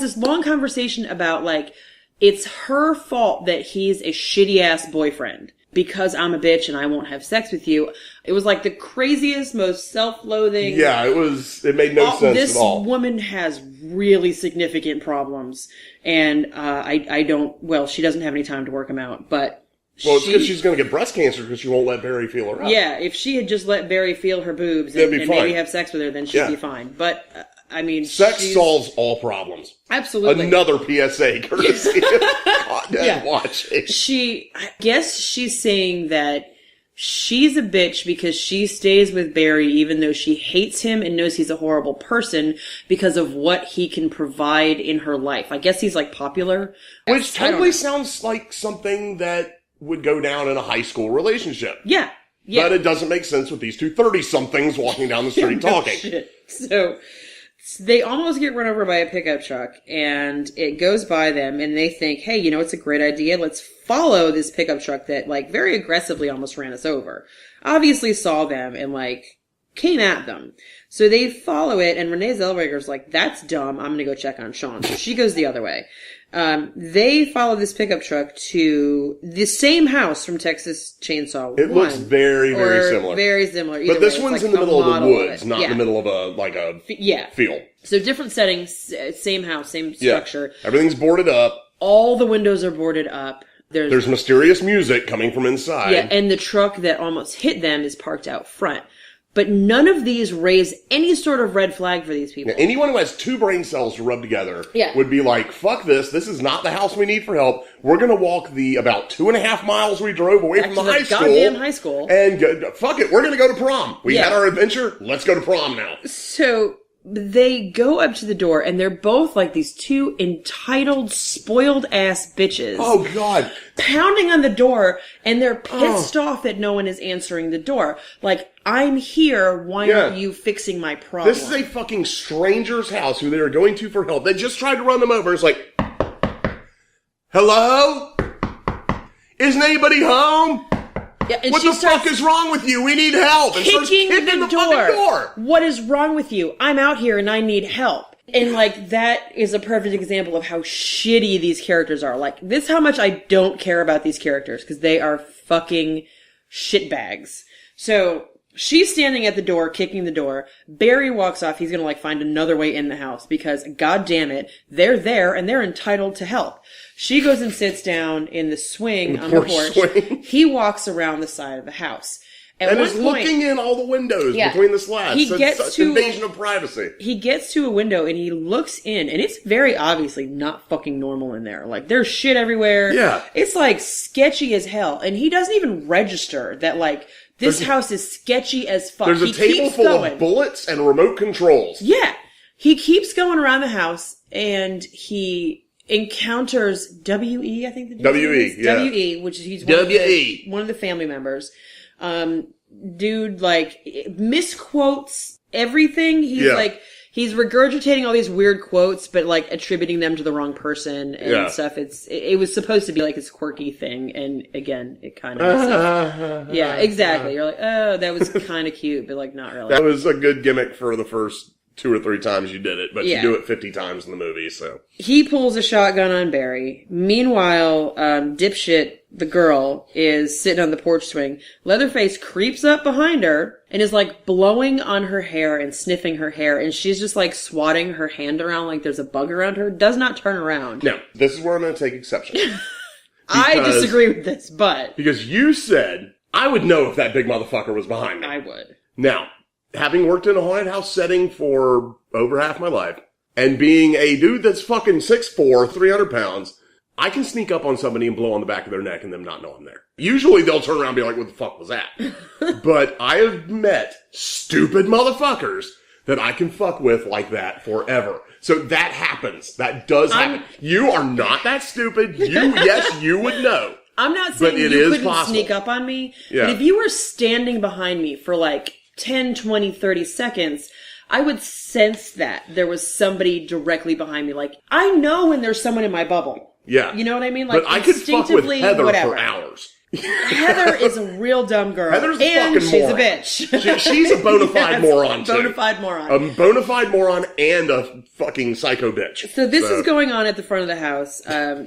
this long conversation about, like, it's her fault that he's a shitty-ass boyfriend. Because I'm a bitch and I won't have sex with you. It was like the craziest, most self-loathing. Yeah, it made no sense at all. This woman has really significant problems. And, she doesn't have any time to work them out, but... Well, it's because she's going to get breast cancer because she won't let Barry feel her up. Yeah, if she had just let Barry feel her boobs and maybe have sex with her, then she'd be fine. But, sex solves all problems. Absolutely. Another PSA courtesy of Dead Watching. I guess she's saying that she's a bitch because she stays with Barry even though she hates him and knows he's a horrible person because of what he can provide in her life. I guess he's, like, popular. Which totally sounds like something that would go down in a high school relationship. Yeah. But it doesn't make sense with these 2 30-somethings walking down the street talking. Shit. So they almost get run over by a pickup truck, and it goes by them, and they think, hey, it's a great idea. Let's follow this pickup truck that, like, very aggressively almost ran us over. Obviously saw them and, like, came at them. So they follow it, and Renee Zellweger's like, that's dumb. I'm going to go check on Sean. So she goes the other way. They follow this pickup truck to the same house from Texas Chainsaw 1. It looks very, very similar. Very similar. But this one's in the middle of the woods, not in the middle of a field. So different settings, same house, same structure. Everything's boarded up. All the windows are boarded up. There's mysterious music coming from inside. Yeah, and the truck that almost hit them is parked out front. But none of these raise any sort of red flag for these people. Yeah, anyone who has 2 brain cells to rub together would be like, fuck this. This is not the house we need for help. We're going to walk the about 2.5 miles we drove away from the high school. Goddamn high school. And fuck it. We're going to go to prom. We had our adventure. Let's go to prom now. So they go up to the door, and they're both like these 2 entitled, spoiled-ass bitches. Oh, God. Pounding on the door, and they're pissed off that no one is answering the door. Like, I'm here, why aren't you fixing my problem? This is a fucking stranger's house who they are going to for help. They just tried to run them over. It's like, hello? Isn't anybody home? Yeah, and what the fuck is wrong with you? We need help. And kicking the fucking door. What is wrong with you? I'm out here and I need help. And like, that is a perfect example of how shitty these characters are. Like, this is how much I don't care about these characters, because they are fucking shitbags. So, she's standing at the door, kicking the door. Barry walks off. He's gonna like find another way in the house, because god damn it, they're there and they're entitled to help. She goes and sits down in the swing on the porch. He walks around the side of the house. And is looking in all the windows between the slats. He gets to invasion of privacy. He gets to a window and he looks in, and it's very obviously not fucking normal in there. Like, there's shit everywhere. Yeah. It's like sketchy as hell. And he doesn't even register that like, this house is sketchy as fuck. There's a table full of bullets and remote controls. Yeah. He keeps going around the house, and he encounters W.E., I think the W.E., yeah. W.E., which is he's one of the family members. Dude, like, misquotes everything. He's like, he's regurgitating all these weird quotes, but like attributing them to the wrong person and stuff. It was supposed to be like his quirky thing, and again, it kind of yeah, exactly. You're like, oh, that was kind of cute, but like not really. That was a good gimmick for the first 2 or 3 times you did it, but you do it 50 times in the movie, so. He pulls a shotgun on Barry. Meanwhile, dipshit, the girl, is sitting on the porch swing. Leatherface creeps up behind her and is like blowing on her hair and sniffing her hair, and she's just like swatting her hand around like there's a bug around her. Does not turn around. Now, this is where I'm going to take exception. I disagree with this, but. Because you said, I would know if that big motherfucker was behind me. I would. Now, having worked in a haunted house setting for over half my life, and being a dude that's fucking 6'4", 300 pounds, I can sneak up on somebody and blow on the back of their neck and them not know I'm there. Usually they'll turn around and be like, what the fuck was that? But I have met stupid motherfuckers that I can fuck with like that forever. So that happens. That does happen. You are not that stupid. Yes, you would know. I'm not saying you couldn't sneak up on me, but if you were standing behind me for like 10, 20, 30 seconds, I would sense that there was somebody directly behind me. Like, I know when there's someone in my bubble. Yeah. You know what I mean? Like, but I could fuck with Heather for hours. Heather is a real dumb girl. Heather's a and fucking she's moron. a bitch. She's a bona fide moron, too. Bona fide moron. A bona fide moron and a fucking psycho bitch. So this is going on at the front of the house.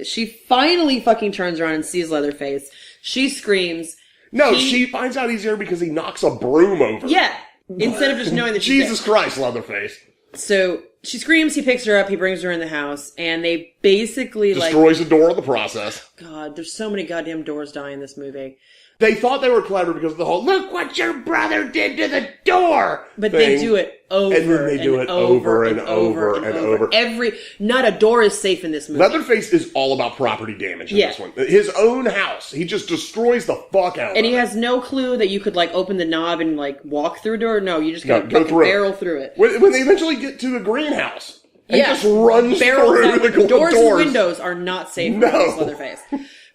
She finally fucking turns around and sees Leatherface. She screams. No, she finds out he's here because he knocks a broom over. Yeah. Instead of just knowing that she's Jesus Christ, Leatherface. So she screams, he picks her up, he brings her in the house, and they basically destroys a door in the process. God, there's so many goddamn doors dying in this movie. They thought they were clever because of the whole, look what your brother did to the door! But they do it over and then they do it over and over and over. Not a door is safe in this movie. Leatherface is all about property damage in this one. His own house. He just destroys the fuck out of it. And he has no clue that you could like open the knob and like walk through a door. No, you just gotta barrel through it. When they eventually get to the greenhouse, he just runs through the doors and windows are not safe for this Leatherface.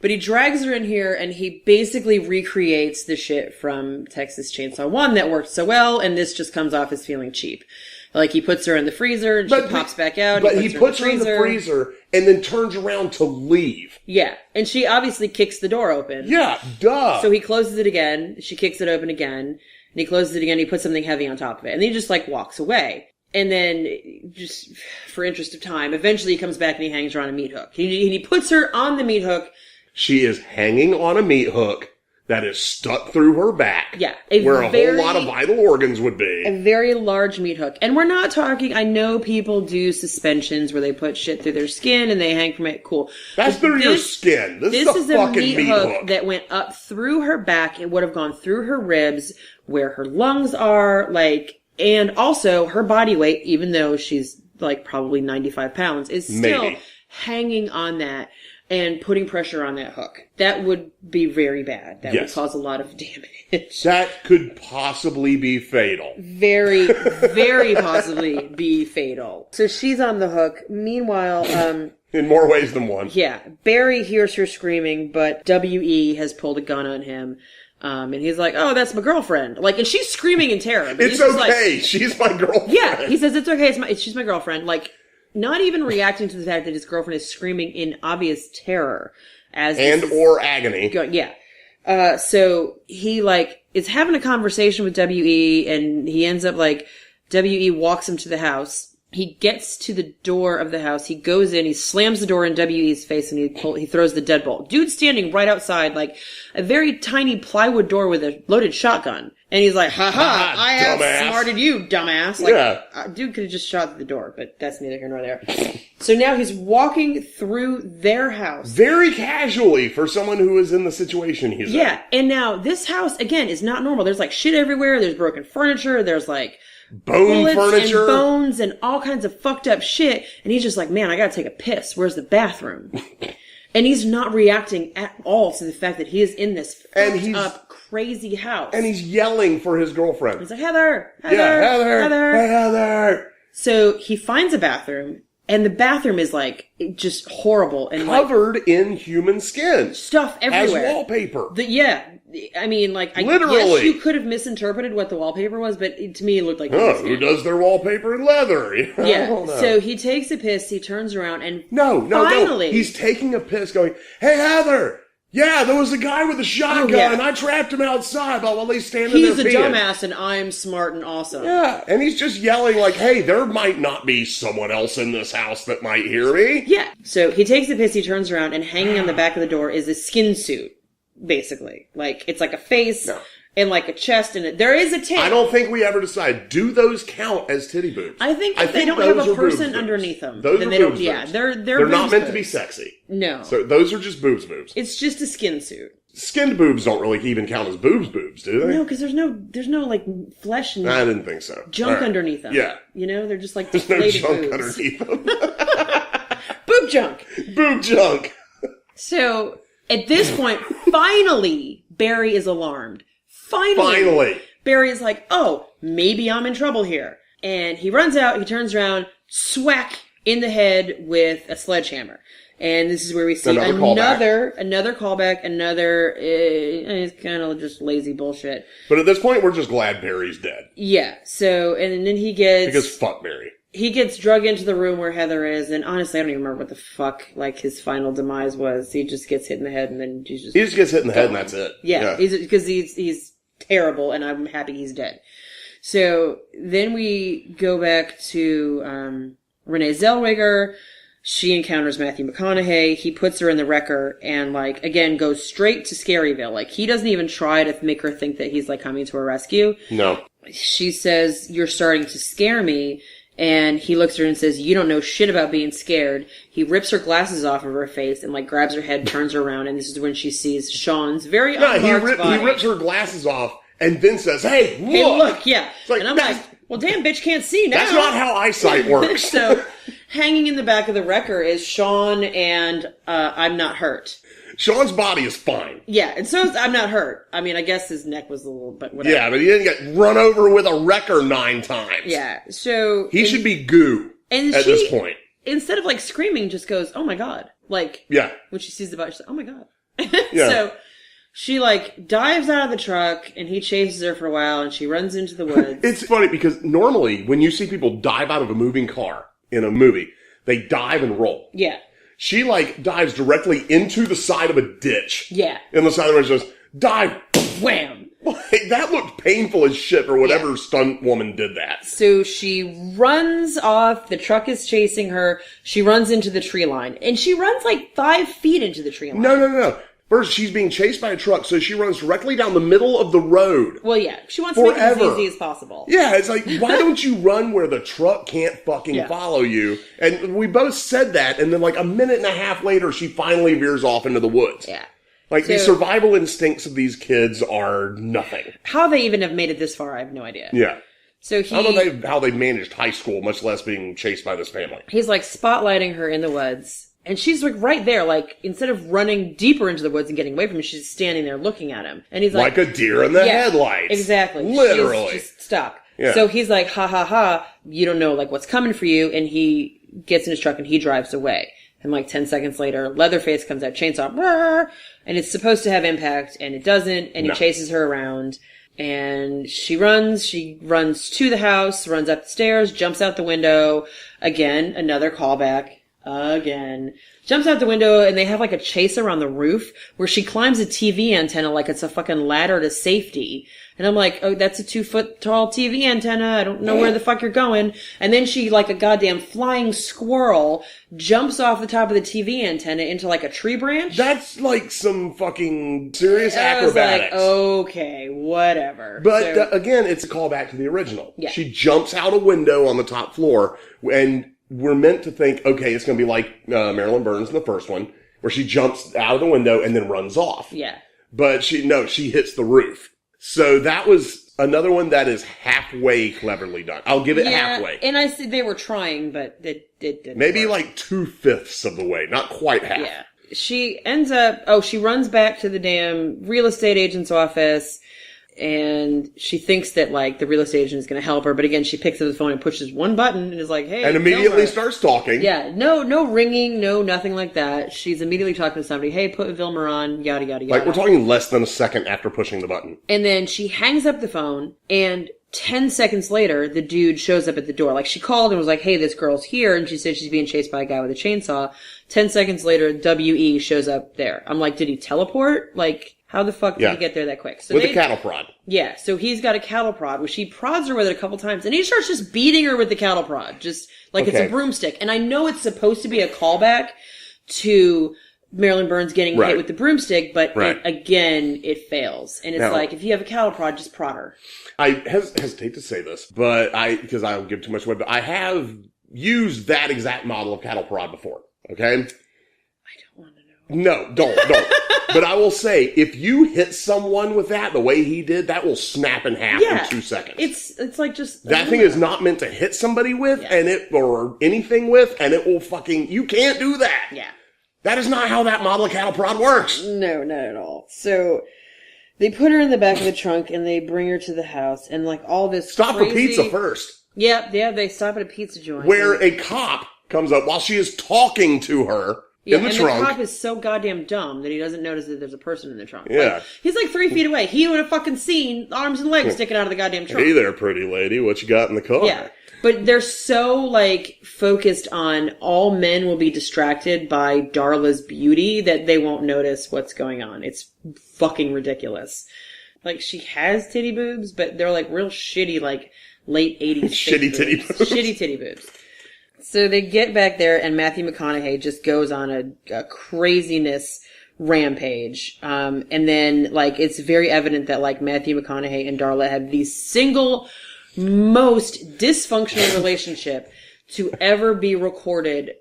But he drags her in here and he basically recreates the shit from Texas Chainsaw 1 that worked so well, and this just comes off as feeling cheap. Like, he puts her in the freezer and she pops back out. But he puts her in the freezer and then turns around to leave. Yeah. And she obviously kicks the door open. Yeah, duh. So he closes it again. She kicks it open again. he closes it again, he puts something heavy on top of it, and then he just, like, walks away. And then, just for interest of time, eventually he comes back and he hangs her on a meat hook. He puts her on the meat hook. She is hanging on a meat hook that is stuck through her back. Yeah. Where a whole lot of vital organs would be. A very large meat hook. And we're not talking, I know people do suspensions where they put shit through their skin and they hang from it. Cool. That's through your skin. This is a fucking meat hook that went up through her back. It would have gone through her ribs, where her lungs are, like, and also her body weight, even though she's like probably 95 pounds, is still hanging on that. And putting pressure on that hook. That would be very bad. That would cause a lot of damage. That could possibly be fatal. Very, very possibly be fatal. So she's on the hook. Meanwhile, in more ways than one. Yeah. Barry hears her screaming, but W.E. has pulled a gun on him. And he's like, oh, that's my girlfriend. Like, and she's screaming in terror. But it's okay. Like, she's my girlfriend. Yeah. He says, it's okay. She's my girlfriend. Like, not even reacting to the fact that his girlfriend is screaming in obvious terror. Or agony. So he, like, is having a conversation with W.E. and he ends up, like, W.E. walks him to the house. He gets to the door of the house. He goes in, he slams the door in W.E.'s face, and he throws the deadbolt. Dude's standing right outside, like, a very tiny plywood door with a loaded shotgun. And he's like, ha, I outsmarted you, dumbass. Like, dude could have just shot the door, but that's neither here nor there. So now he's walking through their house. Very casually for someone who is in the situation he's in. Yeah, and now this house, again, is not normal. There's, like, shit everywhere. There's broken furniture. There's, like, bone furniture. And bones and all kinds of fucked up shit. And he's just like, man, I gotta take a piss. Where's the bathroom? And he's not reacting at all to the fact that he is in this fucked up, crazy house. And he's yelling for his girlfriend. He's like, Heather! Heather! So he finds a bathroom, and the bathroom is, like, just horrible. And covered in human skin. Stuff everywhere. As wallpaper. I mean, like, I literally. guess you could have misinterpreted what the wallpaper was, but to me it looked like... who does their wallpaper in leather? Yeah, so he takes a piss, he turns around, and finally... No. He's taking a piss going, hey, Heather! Yeah, there was a guy with a shotgun, and I trapped him outside while he's standing there peeing. He's a dumbass, and I'm smart and awesome. Yeah, and he's just yelling like, hey, there might not be someone else in this house that might hear me. Yeah, so he takes the piss, he turns around, and hanging on the back of the door is a skin suit. Basically. Like, it's like a face and like a chest and there is a tit. I don't think we ever decide, do those count as titty boobs? I think if they don't have a person underneath them. Those are boobs. Yeah, they're not meant to be sexy. No. So those are just boobs. It's just a skin suit. Skinned boobs don't really even count as boobs, do they? No, because there's no like flesh and I didn't think so. Junk underneath them. Yeah. You know, they're just like there's no junk boobs. underneath them. Boob junk. Boob junk. So at this point, finally, Barry is alarmed. Finally. Barry is like, oh, maybe I'm in trouble here. And he runs out, he turns around, swack in the head with a sledgehammer. And this is where we see another callback, it's kind of just lazy bullshit. But at this point, we're just glad Barry's dead. Yeah, so, and then he gets... Because fuck Barry. He gets drug into the room where Heather is, and honestly, I don't even remember what the fuck, like, his final demise was. He just gets hit in the head, and then he just gets hit in the head, and that's it. Yeah. Because he's terrible, and I'm happy he's dead. So, then we go back to, Renee Zellweger. She encounters Matthew McConaughey. He puts her in the wrecker and, like, again, goes straight to Scaryville. Like, he doesn't even try to make her think that he's, like, coming to her rescue. No. She says, you're starting to scare me. And he looks at her and says, you don't know shit about being scared. He rips her glasses off of her face and, like, grabs her head, turns her around, and this is when she sees Sean's very unmarked body. He rips her glasses off and then says, hey, look! Hey, look, yeah. Like, and I'm like, well, damn, bitch can't see now. That's not how eyesight works. So, hanging in the back of the wrecker is Sean and I'm Not Hurt. Sean's body is fine. Yeah, and so is I'm Not Hurt. I mean, I guess his neck was a little, but whatever. Yeah, but he didn't get run over with a wrecker 9 times. Yeah, so... He should be goo at this point. Instead of, like, screaming, just goes, oh my god. Like, yeah. When she sees the body, she's like, oh my god. Yeah. So, she, like, dives out of the truck, and he chases her for a while, and she runs into the woods. It's funny, because normally, when you see people dive out of a moving car in a movie, they dive and roll. Yeah. She, like, dives directly into the side of a ditch. Yeah. In the side of the road, she goes, dive, wham. Like, that looked painful as shit for whatever stunt woman did that. So she runs off. The truck is chasing her. She runs into the tree line. And she runs like 5 feet into the tree line. No. First, she's being chased by a truck, so she runs directly down the middle of the road. Well, yeah. She wants to make it as easy as possible. Yeah, it's like, why don't you run where the truck can't fucking follow you? And we both said that, and then like a minute and a half later, she finally veers off into the woods. Yeah. Like, the survival instincts of these kids are nothing. How they even have made it this far, I have no idea. Yeah. So I don't know how they managed high school, much less being chased by this family. He's like spotlighting her in the woods. And she's like right there, like instead of running deeper into the woods and getting away from him, she's standing there looking at him. And he's like a deer in the headlights. Exactly. Literally. She's just stuck. Yeah. So he's like, ha ha ha, you don't know like what's coming for you. And he gets in his truck and he drives away. And like 10 seconds later, Leatherface comes out, chainsaw, and it's supposed to have impact and it doesn't. And he chases her around. And she runs to the house, runs up the stairs, jumps out the window. Again, another callback. Again. Jumps out the window and they have like a chaser on the roof where she climbs a TV antenna like it's a fucking ladder to safety. And I'm like, oh, that's a 2-foot tall TV antenna. I don't know where the fuck you're going. And then she, like a goddamn flying squirrel, jumps off the top of the TV antenna into like a tree branch. That's like some fucking serious acrobatics. I was like, okay, whatever. But again, it's a callback to the original. Yeah. She jumps out a window on the top floor and we're meant to think, okay, it's going to be like Marilyn Burns in the first one, where she jumps out of the window and then runs off. Yeah. But she hits the roof. So that was another one that is halfway cleverly done. I'll give it halfway. And I said they were trying, but it didn't Maybe work. like 2/5 of the way, not quite half. Yeah. She ends up, she runs back to the damn real estate agent's office. And she thinks that, like, the real estate agent is going to help her. But again, she picks up the phone and pushes one button and is like, hey. And immediately starts talking. Yeah. No ringing. No, nothing like that. She's immediately talking to somebody. Hey, put Vilmer on. Yada, yada, yada. Like, we're talking less than a second after pushing the button. And then she hangs up the phone. And 10 seconds later, the dude shows up at the door. Like, she called and was like, hey, this girl's here. And she said she's being chased by a guy with a chainsaw. 10 seconds later, W.E. shows up there. I'm like, did he teleport? Like, how the fuck did he get there that quick? So with a cattle prod. Yeah, so he's got a cattle prod, which he prods her with it a couple times, and he starts just beating her with the cattle prod, just like it's a broomstick. And I know it's supposed to be a callback to Marilyn Burns getting hit with the broomstick, but it fails. And it's like, if you have a cattle prod, just prod her. I hesitate to say this, but because I don't give too much away, but I have used that exact model of cattle prod before, okay? I don't want to know. No, don't. But I will say, if you hit someone with that the way he did, that will snap in half in 2 seconds. It's like just that thing is not meant to hit somebody with, or anything with, and it will fucking. You can't do that. Yeah, that is not how that model of cattle prod works. No, not at all. So they put her in the back of the trunk and they bring her to the house, and like all this. Stop for pizza first. Yeah, they stop at a pizza joint where a cop comes up while she is talking to her. In the trunk. The cop is so goddamn dumb that he doesn't notice that there's a person in the trunk. Yeah. Like, he's like 3 feet away. He would have fucking seen arms and legs sticking out of the goddamn trunk. Hey there, pretty lady. What you got in the car? Yeah. But they're so, like, focused on all men will be distracted by Darla's beauty that they won't notice what's going on. It's fucking ridiculous. Like, she has titty boobs, but they're, like, real shitty, like, late 80s shitty titty boobs. Shitty titty boobs. So they get back there, and Matthew McConaughey just goes on a craziness rampage. And then, like, it's very evident that, like, Matthew McConaughey and Darla have the single most dysfunctional relationship to ever be recorded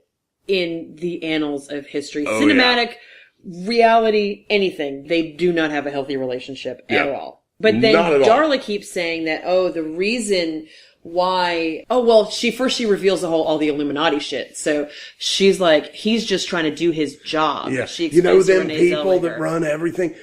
in the annals of history. Cinematic, reality, anything. They do not have a healthy relationship at all. But then Darla keeps saying that, the reason why, she reveals all the Illuminati shit. So she's like, he's just trying to do his job. Yeah. She them people that run everything.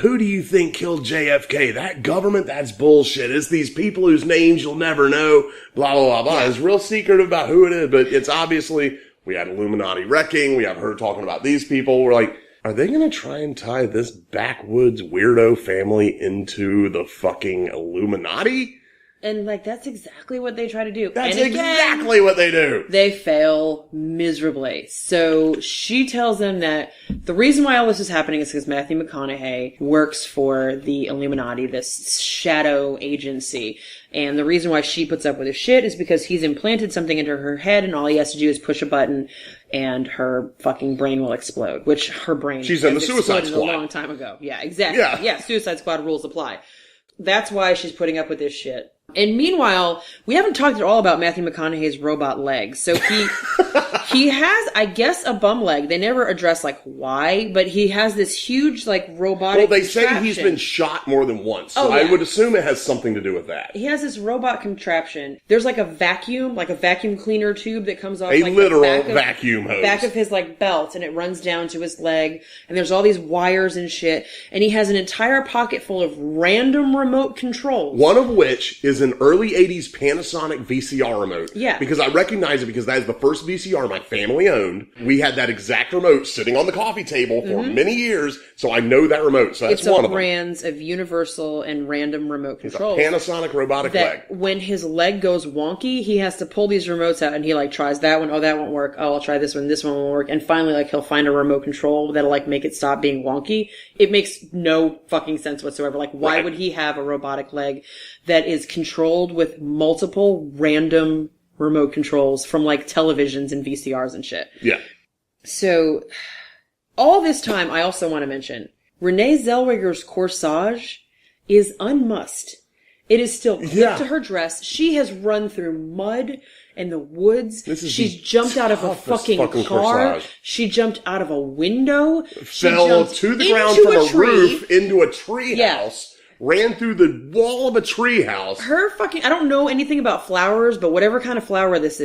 Who do you think killed JFK? That government? That's bullshit. It's these people whose names you'll never know. Blah, blah, blah, blah. Yeah. It's real secretive about who it is, but it's obviously, we had Illuminati wrecking. We have her talking about these people. We're like, are they going to try and tie this backwoods weirdo family into the fucking Illuminati? And, like, that's exactly what they try to do. That's and again, exactly what they do. They fail miserably. So she tells them that the reason why all this is happening is because Matthew McConaughey works for the Illuminati, this shadow agency. And the reason why she puts up with his shit is because he's implanted something into her head, and all he has to do is push a button and her fucking brain will explode. Which her brain She's in the Suicide Squad. a long time ago. Yeah, exactly. Yeah, Suicide Squad rules apply. That's why she's putting up with this shit. And meanwhile, we haven't talked at all about Matthew McConaughey's robot legs. So he has, I guess, a bum leg. They never address, like, why, but he has this huge, like, robotic Well, they say contraption. he's been shot more than once, so Oh, yeah. I would assume it has something to do with that. He has this robot contraption. There's, like a vacuum cleaner tube that comes off, A like, literal the vacuum hose. back of his, like, belt, and it runs down to his leg, and there's all these wires and shit, and he has an entire pocket full of random remote controls. One of which is an early 80s Panasonic VCR remote. Yeah. Because I recognize it because that is the first VCR my family owned. We had that exact remote sitting on the coffee table for many years, so I know that remote. So that's It's one all of them. brands of universal and random remote It's a controls. Panasonic robotic leg. That when his leg goes wonky, he has to pull these remotes out and he like tries that one. Oh, that won't work. Oh, I'll try this one won't work. And finally, like, he'll find a remote control that'll like make it stop being wonky. It makes no fucking sense whatsoever. Like, why would he have a robotic leg that is controlled with multiple random remote controls from like televisions and VCRs and shit? Yeah. So, all this time, I also want to mention, Renee Zellweger's corsage is unmussed. It is still clipped to her dress. She has run through mud and the woods. She's jumped out of a fucking car. Corsage. She jumped out of a window. Fell to the ground from a roof into a tree house. Ran through the wall of a tree house. Her fucking, I don't know anything about flowers, but whatever kind of flower this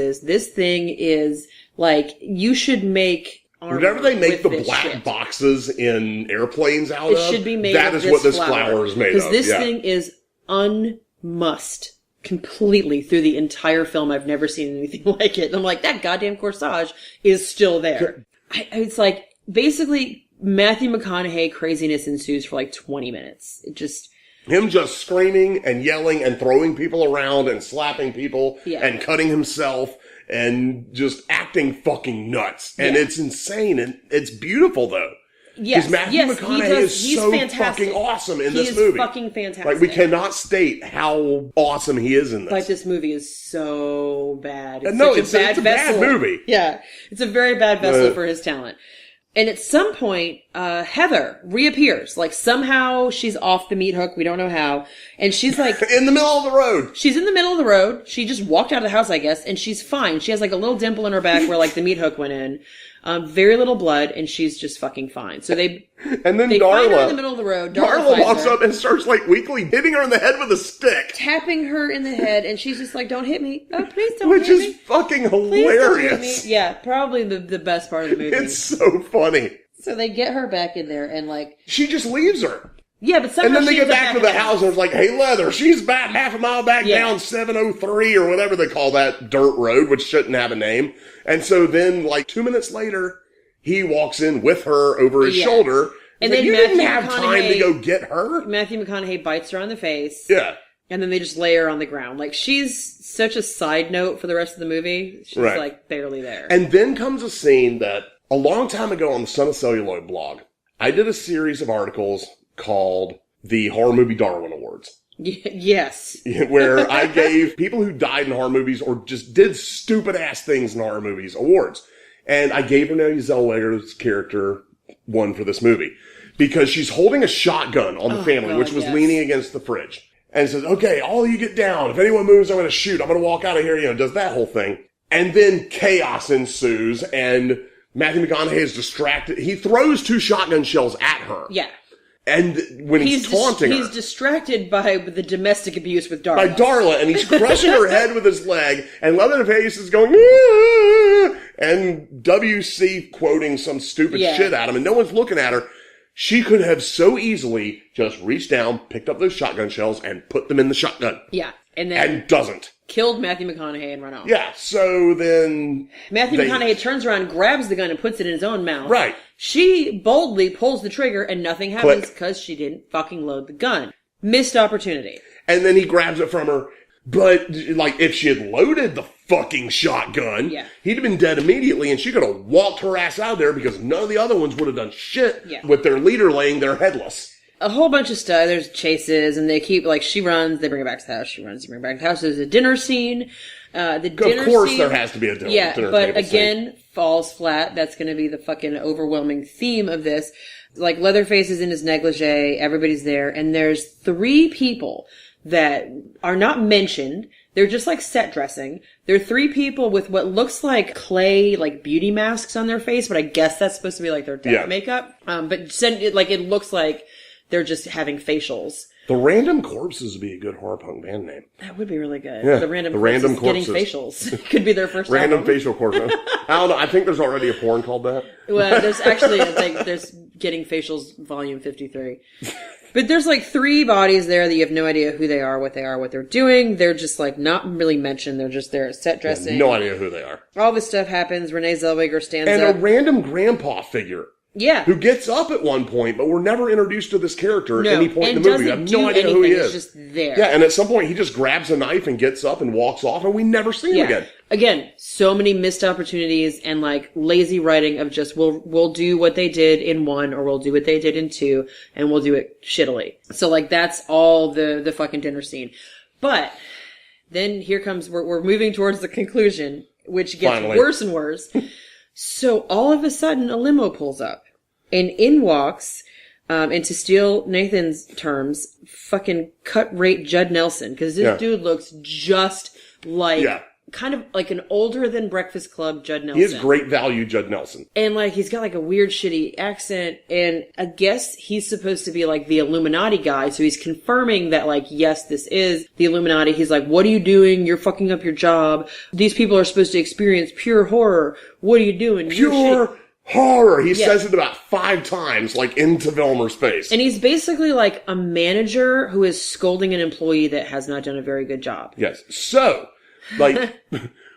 thing is like, you should make armor. Whatever they make the with this black shit. boxes in airplanes out of, It should be made that of is what this flower is made of. Because this thing is unmussed completely through the entire film. I've never seen anything like it. And I'm like, that goddamn corsage is still there. It's like, basically, Matthew McConaughey craziness ensues for like 20 minutes. It just... Him just screaming and yelling and throwing people around and slapping people and cutting himself and just acting fucking nuts. And it's insane and it's beautiful though. Yes, because Matthew McConaughey is so fantastic. fucking awesome in He this is movie. Fucking fantastic. Like, we cannot state how awesome he is in this. Like, this movie is so bad. It's no, such it's a bad movie. Yeah, it's a very bad vessel for his talent. And at some point, Heather reappears. Like, somehow she's off the meat hook. We don't know how. And she's like... in the middle of the road. She's in the middle of the road. She just walked out of the house, I guess. And she's fine. She has like a little dimple in her back where like the meat hook went in. Very little blood. And she's just fucking fine. So they and then they Darla, find her in the middle of the road. Darla walks up and starts like weakly hitting her in the head with a stick. Tapping her in the head. And she's just like, don't hit me. Oh, please don't Which hit me. is fucking Please don't hit hilarious. me. Yeah, probably the best part of the movie. It's so funny. So they get her back in there and like... She just leaves her. Yeah, but somehow and then they she get ends up back to in the house and it's like, hey, Leather, she's about half a mile back Yeah. down 703 or whatever they call that dirt road, which shouldn't have a name. And so then, like, 2 minutes later, he walks in with her over his shoulder. And Like, then you didn't have Matthew time to McConaughey- go get her? Matthew McConaughey bites her on the face. Yeah. And then they just lay her on the ground. Like, she's such a side note for the rest of the movie. She's, Right. like, barely there. And then comes a scene that a long time ago on the Son of Celluloid blog, I did a series of articles called the Horror Movie Darwin Awards. Yes. Where I gave people who died in horror movies or just did stupid ass things in horror movies awards. And I gave Renee Zellweger's character one for this movie. Because she's holding a shotgun on the family, God, which was yes. leaning against the fridge. And says, okay, all of you get down. If anyone moves, I'm going to shoot. I'm going to walk out of here. Does that whole thing. And then chaos ensues and Matthew McConaughey is distracted. He throws 2 shotgun shells at her. Yeah. And when he's taunting her. He's distracted by the domestic abuse with Darla. By Darla, and he's crushing her head with his leg, and Leatherface is going, "Aah!" and WC quoting some stupid shit at him, and no one's looking at her. She could have so easily just reached down, picked up those shotgun shells, and put them in the shotgun. Yeah. And then And doesn't. killed Matthew McConaughey and run off. Yeah, so then... Matthew McConaughey turns around, grabs the gun, and puts it in his own mouth. Right. She boldly pulls the trigger, and nothing happens Click. because she didn't fucking load the gun. Missed opportunity. And then he grabs it from her. But, like, if she had loaded the fucking shotgun, he'd have been dead immediately, and she could have walked her ass out of there because none of the other ones would have done shit with their leader laying there headless. A whole bunch of stuff. There's chases, and they keep, like, she runs, they bring her back to the house, she runs, they bring her back to the house. There's a dinner scene. Of course there has to be a dinner but table again, scene. falls flat. That's going to be the fucking overwhelming theme of this. Like, Leatherface is in his negligee, everybody's there, and there's 3 people that are not mentioned. They're just like set dressing. There are 3 people with what looks like clay, like beauty masks on their face, but I guess that's supposed to be like their death makeup. But it looks like they're just having facials. The Random Corpses would be a good horror punk band name. That would be really good. Yeah, the Random Corpses getting facials. Could be their first Random album. Facial Corpse. I don't know. I think there's already a porn called that. Well, there's actually, I think there's Getting Facials Volume 53. But there's like 3 bodies there that you have no idea who they are, what they're doing. They're just like not really mentioned. They're just there set dressing. No idea who they are. All this stuff happens. Renee Zellweger stands up. And a random grandpa figure. Yeah. Who gets up at one point, but we're never introduced to this character at any point in the movie. I have no idea who he is. He's just there. Yeah, and at some point he just grabs a knife and gets up and walks off, and we never see him again. Again, so many missed opportunities and like lazy writing of just we'll do what they did in 1 or we'll do what they did in 2 and we'll do it shittily. So like that's all the fucking dinner scene. But then here comes we're moving towards the conclusion, which gets worse and worse. So all of a sudden a limo pulls up and in walks, and to steal Nathan's terms, fucking cut rate Judd Nelson. Cause this dude looks just like, kind of like an older than Breakfast Club Judd Nelson. He is great value Judd Nelson. And like, he's got like a weird shitty accent. And I guess he's supposed to be like the Illuminati guy. So he's confirming that like, yes, this is the Illuminati. He's like, what are you doing? You're fucking up your job. These people are supposed to experience pure horror. What are you doing? Pure horror. He says it about 5 times, like into Vilmer's face. And he's basically like a manager who is scolding an employee that has not done a very good job. Yes. So, like,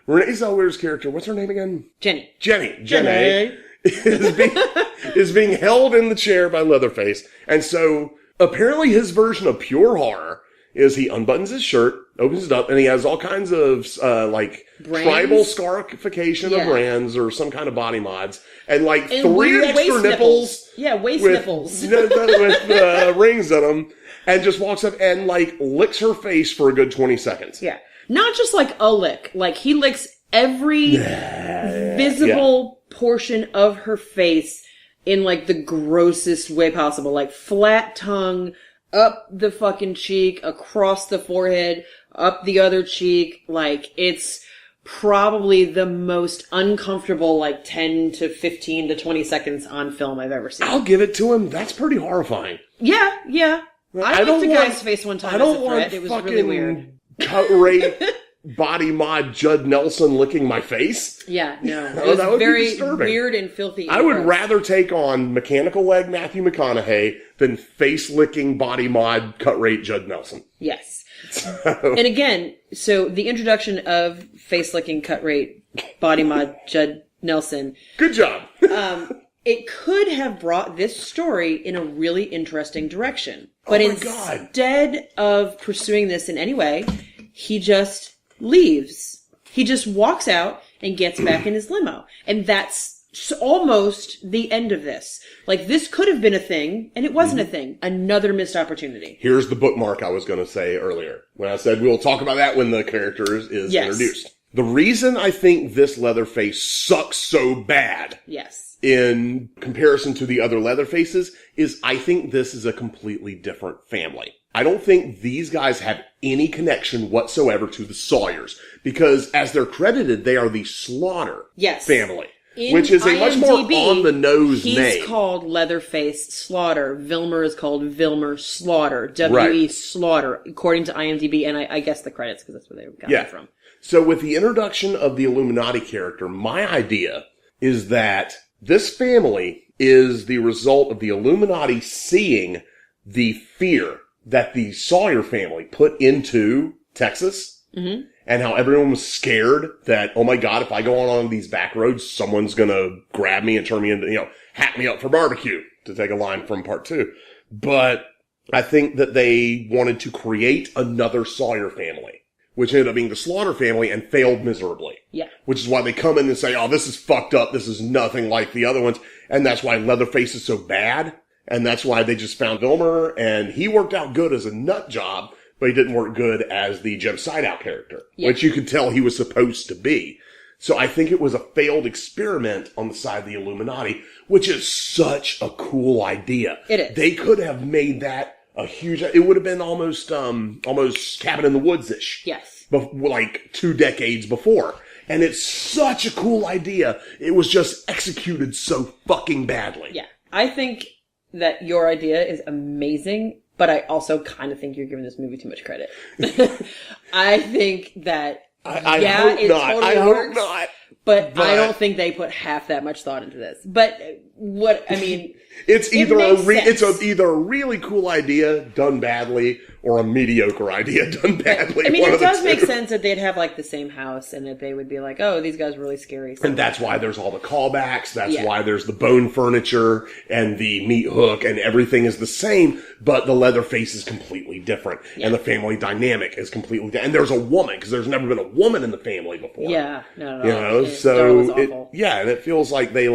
Renee Zellweger's character, what's her name again? Jenny. Is being held in the chair by Leatherface. And so, apparently his version of pure horror is he unbuttons his shirt, opens it up, and he has all kinds of, brands? tribal scarification of brands or some kind of body mods. And, like, and 3 extra nipples. Yeah, waist with, nipples. with rings in them. And just walks up and, like, licks her face for a good 20 seconds. Yeah. Not just, like, a lick. Like, he licks every visible portion of her face in, like, the grossest way possible. Like, flat tongue, up the fucking cheek, across the forehead, up the other cheek. Like, it's probably the most uncomfortable, like, 10 to 15 to 20 seconds on film I've ever seen. I'll give it to him. That's pretty horrifying. Yeah. I licked a guy's face one time as a threat. It was really weird. Cut rate body mod Judd Nelson licking my face. Yeah, no. It was very weird and filthy. I would rather take on mechanical leg Matthew McConaughey than face licking body mod cut rate Judd Nelson. Yes. And again, so the introduction of face licking cut rate body mod Judd Nelson. Good job. It could have brought this story in a really interesting direction. But instead of pursuing this in any way, he just leaves. He just walks out and gets back in his limo. And that's almost the end of this. Like, this could have been a thing, and it wasn't a thing. Another missed opportunity. Here's the bookmark I was going to say earlier, when I said we'll talk about that when the character is introduced. The reason I think this Leatherface sucks so bad in comparison to the other Leatherfaces is I think this is a completely different family. I don't think these guys have any connection whatsoever to the Sawyers, because as they're credited, they are the Slaughter family. Which is a much more on-the-nose name. He's called Leatherface Slaughter. Vilmer is called Vilmer Slaughter. W.E. Slaughter, according to IMDb, and I guess the credits, because that's where they got it from. So with the introduction of the Illuminati character, my idea is that this family is the result of the Illuminati seeing the fear that the Sawyer family put into Texas. Mm-hmm. And how everyone was scared that, oh my God, if I go on these back roads, someone's gonna grab me and turn me into, hack me up for barbecue, to take a line from part 2. But I think that they wanted to create another Sawyer family, which ended up being the Slaughter family, and failed miserably. Yeah. Which is why they come in and say, oh, this is fucked up. This is nothing like the other ones. And that's why Leatherface is so bad. And that's why they just found Vilmer, and he worked out good as a nut job, but he didn't work good as the Jim Sideout character, which you could tell he was supposed to be. So I think it was a failed experiment on the side of the Illuminati, which is such a cool idea. It is. They could have made that a huge, it would have been almost Cabin in the Woods-ish. Yes. Like 2 decades before. And it's such a cool idea. It was just executed so fucking badly. Yeah. I think that your idea is amazing, but I also kind of think you're giving this movie too much credit. I think that I yeah, hope not. Totally I hope works, not. But I don't think they put half that much thought into this. But what I mean, it's either it's either a really cool idea done badly or a mediocre idea done badly. I mean, One it of the does make two. sense that they'd have like the same house and that they would be like, oh, these guys are really scary. So And that's why there's all the callbacks. That's why there's the bone furniture and the meat hook and everything is the same, but the Leatherface is completely different. And the family dynamic is completely different. And there's a woman, because there's never been a woman in the family before. Yeah, no, You know, and it feels like they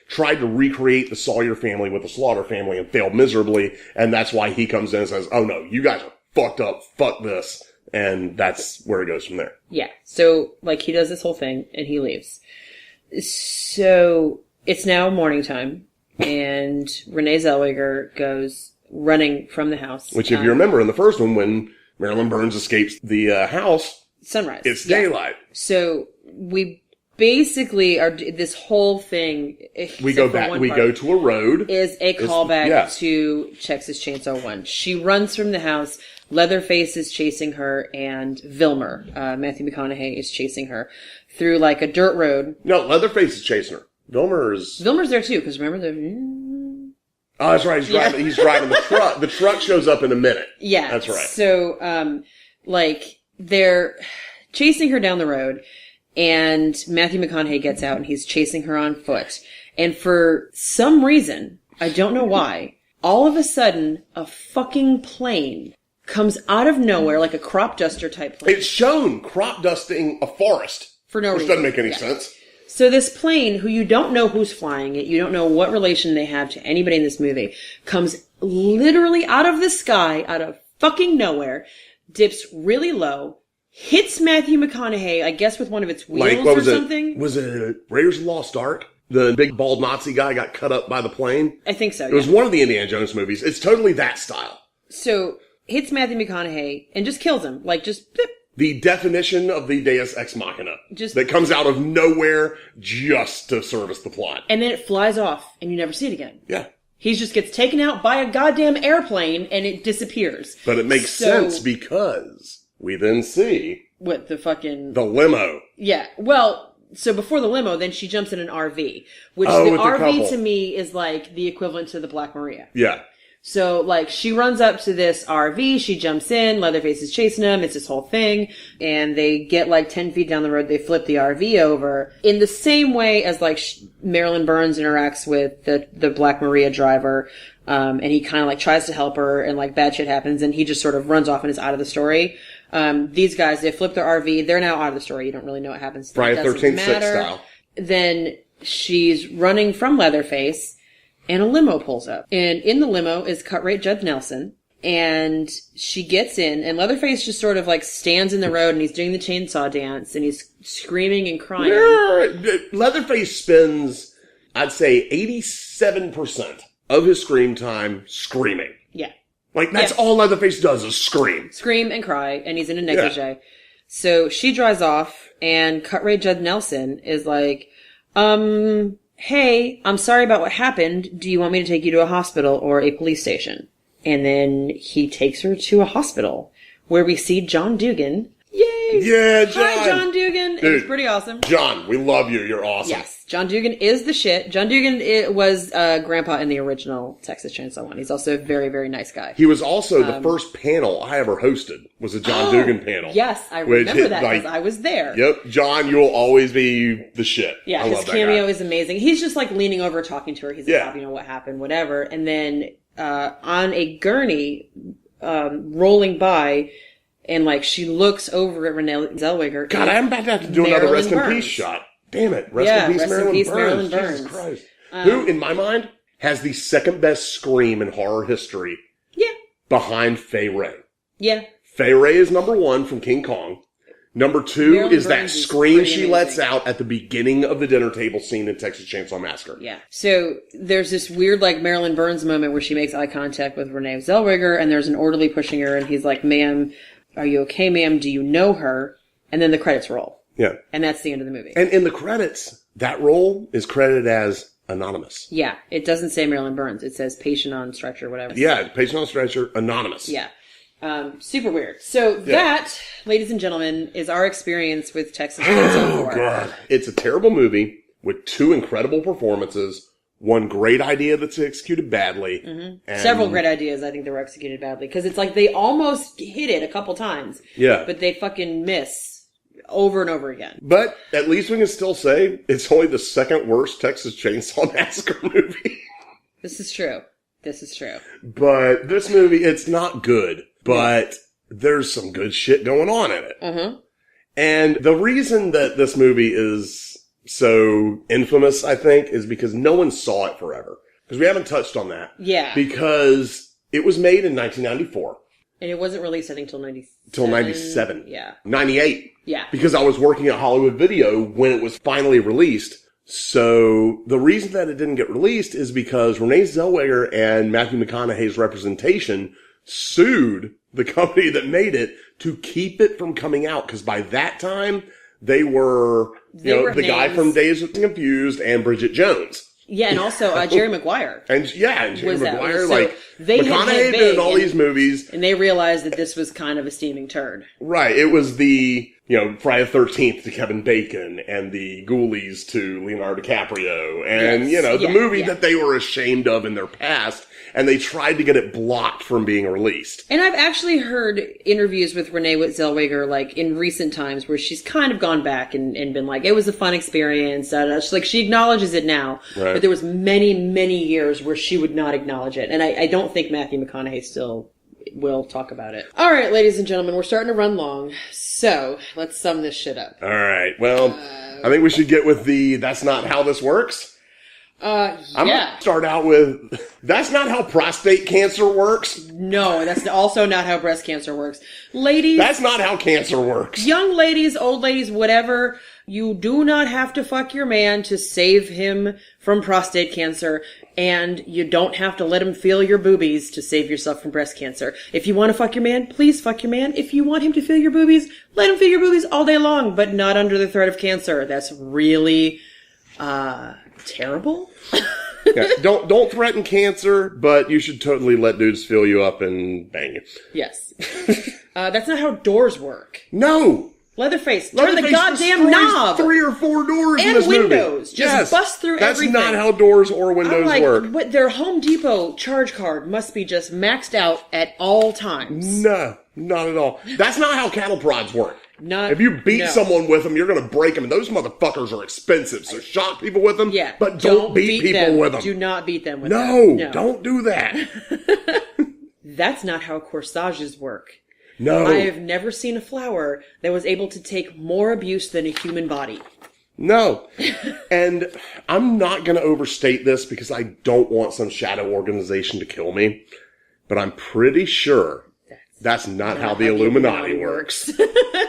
tried to recreate the Sawyer family with the Slaughter family and failed miserably. And that's why he comes in and says, oh no, you guys are fucked up. Fuck this. And that's where it goes from there. Yeah. So, he does this whole thing, and he leaves. So, it's now morning time, and Renee Zellweger goes running from the house. Which, if you remember in the first one, when Marilyn Burns escapes the house, sunrise. It's daylight. So, we basically are, this whole thing, we go back, we go to a road. Is a callback to Texas Chainsaw 1. She runs from the house. Leatherface is chasing her, and Vilmer, Matthew McConaughey, is chasing her through a dirt road. No, Leatherface is chasing her. Vilmer's there too, because remember the. Oh, that's right. He's driving the truck. The truck shows up in a minute. Yeah, that's right. So, they're chasing her down the road, and Matthew McConaughey gets out, and he's chasing her on foot. And for some reason, I don't know why, all of a sudden, a fucking plane comes out of nowhere, like a crop duster type plane. It's shown crop dusting a forest. For no reason. Which doesn't make any sense. So this plane, who you don't know who's flying it, you don't know what relation they have to anybody in this movie, comes literally out of the sky, out of fucking nowhere, dips really low, hits Matthew McConaughey, I guess with one of its wheels or something. Was it Raiders of the Lost Ark? The big bald Nazi guy got cut up by the plane? I think so, It was one of the Indiana Jones movies. It's totally that style. So, hits Matthew McConaughey and just kills him. Just blip. The definition of the Deus Ex Machina. That comes out of nowhere just to service the plot. And then it flies off and you never see it again. Yeah. He just gets taken out by a goddamn airplane and it disappears. But it makes sense because we then see... What, the limo. Yeah. Well... So before the limo, then she jumps in an RV, which the RV to me is the equivalent to the Black Maria. Yeah. So she runs up to this RV, she jumps in, Leatherface is chasing him, it's this whole thing, and they get 10 feet down the road, they flip the RV over. In the same way as Marilyn Burns interacts with the Black Maria driver, and he kind of tries to help her and bad shit happens and he just sort of runs off and is out of the story. These guys, they flip their RV, they're now out of the story. You don't really know what happens. Friday 13th style. Then she's running from Leatherface and a limo pulls up. And in the limo is cut rate Judd Nelson. And she gets in and Leatherface just sort of stands in the road and he's doing the chainsaw dance and he's screaming and crying. Leatherface spends, I'd say, 87% of his screen time screaming. Yeah. That's all Leatherface does is scream. Scream and cry, and he's in a negligee. Yeah. So she drives off, and cut rate Judd Nelson is hey, I'm sorry about what happened. Do you want me to take you to a hospital or a police station? And then he takes her to a hospital, where we see John Dugan. Yay! Yeah, John! Hi, John Dugan! Dude, it's pretty awesome. John, we love you. You're awesome. Yes, John Dugan is the shit. John Dugan was Grandpa in the original Texas Chainsaw 1. He's also a very, very nice guy. He was also the first panel I ever hosted, was a John Dugan panel. Yes, I remember that because I was there. Yep, John, you'll always be the shit. Yeah, his cameo is amazing. He's just leaning over talking to her. He's what happened, whatever. And then on a gurney rolling by... And, like, she looks over at Renee Zellweger. God, I'm about to have to do another Rest in Peace shot. Damn it. Rest in Peace, Marilyn Burns. Jesus Christ. Who, in my mind, has the second best scream in horror history. Yeah. Behind Fay Wray. Yeah. Fay Wray is number 1 from King Kong. Number 2 Marilyn is that Burns scream is she amazing. lets out at the beginning of the dinner table scene in Texas Chainsaw Massacre. Yeah. So there's this weird, like, Marilyn Burns moment where she makes eye contact with Renee Zellweger, and there's an orderly pushing her, and he's like, "Ma'am, are you okay, ma'am? Do you know her?" And then the credits roll. Yeah. And that's the end of the movie. And in the credits, that role is credited as anonymous. Yeah. It doesn't say Marilyn Burns. It says patient on stretcher, whatever. Yeah, patient on stretcher, anonymous. Yeah. Super weird. So that, ladies and gentlemen, is our experience with Texas Chainsaw 4. God. It's a terrible movie with 2 incredible performances, one great idea that's executed badly. Mm-hmm. And several great ideas, I think, that were executed badly. Because it's like they almost hit it a couple times. Yeah. But they fucking miss over and over again. But at least we can still say it's only the second worst Texas Chainsaw Massacre movie. This is true. This is true. But this movie, it's not good. But there's some good shit going on in it. Mm-hmm. And the reason that this movie is so infamous, I think, is because no one saw it forever. Because we haven't touched on that. Yeah. Because it was made in 1994. And it wasn't released, I think, till 97. Till 97. Yeah. 98. Yeah. Because I was working at Hollywood Video when it was finally released. So the reason that it didn't get released is because Renee Zellweger and Matthew McConaughey's representation sued the company that made it to keep it from coming out. Because by that time, they were the guy from Days of Confused and Bridget Jones. Yeah, and also Jerry Maguire. And Jerry Maguire, so like, they McConaughey been in all these movies. And they realized that this was kind of a steaming turd. Right. It was the, Friday the 13th to Kevin Bacon and the Ghoulies to Leonardo DiCaprio. And, the movie that they were ashamed of in their past. And they tried to get it blocked from being released. And I've actually heard interviews with Renee Zellweger, like, in recent times where she's kind of gone back and been like, it was a fun experience. She acknowledges it now. Right. But there was many, many years where she would not acknowledge it. And I don't think Matthew McConaughey still will talk about it. All right, ladies and gentlemen, we're starting to run long. So let's sum this shit up. All right. Well, I think we should get with that's not how this works. I'm going to start out with, that's not how prostate cancer works. No, that's also not how breast cancer works. Ladies. That's not how cancer works. Young ladies, old ladies, whatever. You do not have to fuck your man to save him from prostate cancer. And you don't have to let him feel your boobies to save yourself from breast cancer. If you want to fuck your man, please fuck your man. If you want him to feel your boobies, let him feel your boobies all day long, but not under the threat of cancer. That's really, terrible. Yeah, don't threaten cancer, but you should totally let dudes fill you up and bang you. Yes. That's not how doors work. No. Leatherface, turn the goddamn knob. 3 or 4 doors and in this windows. movie. Just bust through everything. That's not how doors or windows work. What, their Home Depot charge card must be just maxed out at all times. No, not at all. That's not how cattle prods work. If you beat no. someone with them, you're going to break them. And those motherfuckers are expensive. So shock people with them. Yeah. But don't beat people with them. Do not beat them with them. No, don't do that. That's not how corsages work. No. I have never seen a flower that was able to take more abuse than a human body. No. And I'm not going to overstate this because I don't want some shadow organization to kill me. But I'm pretty sure that's not how the Illuminati works.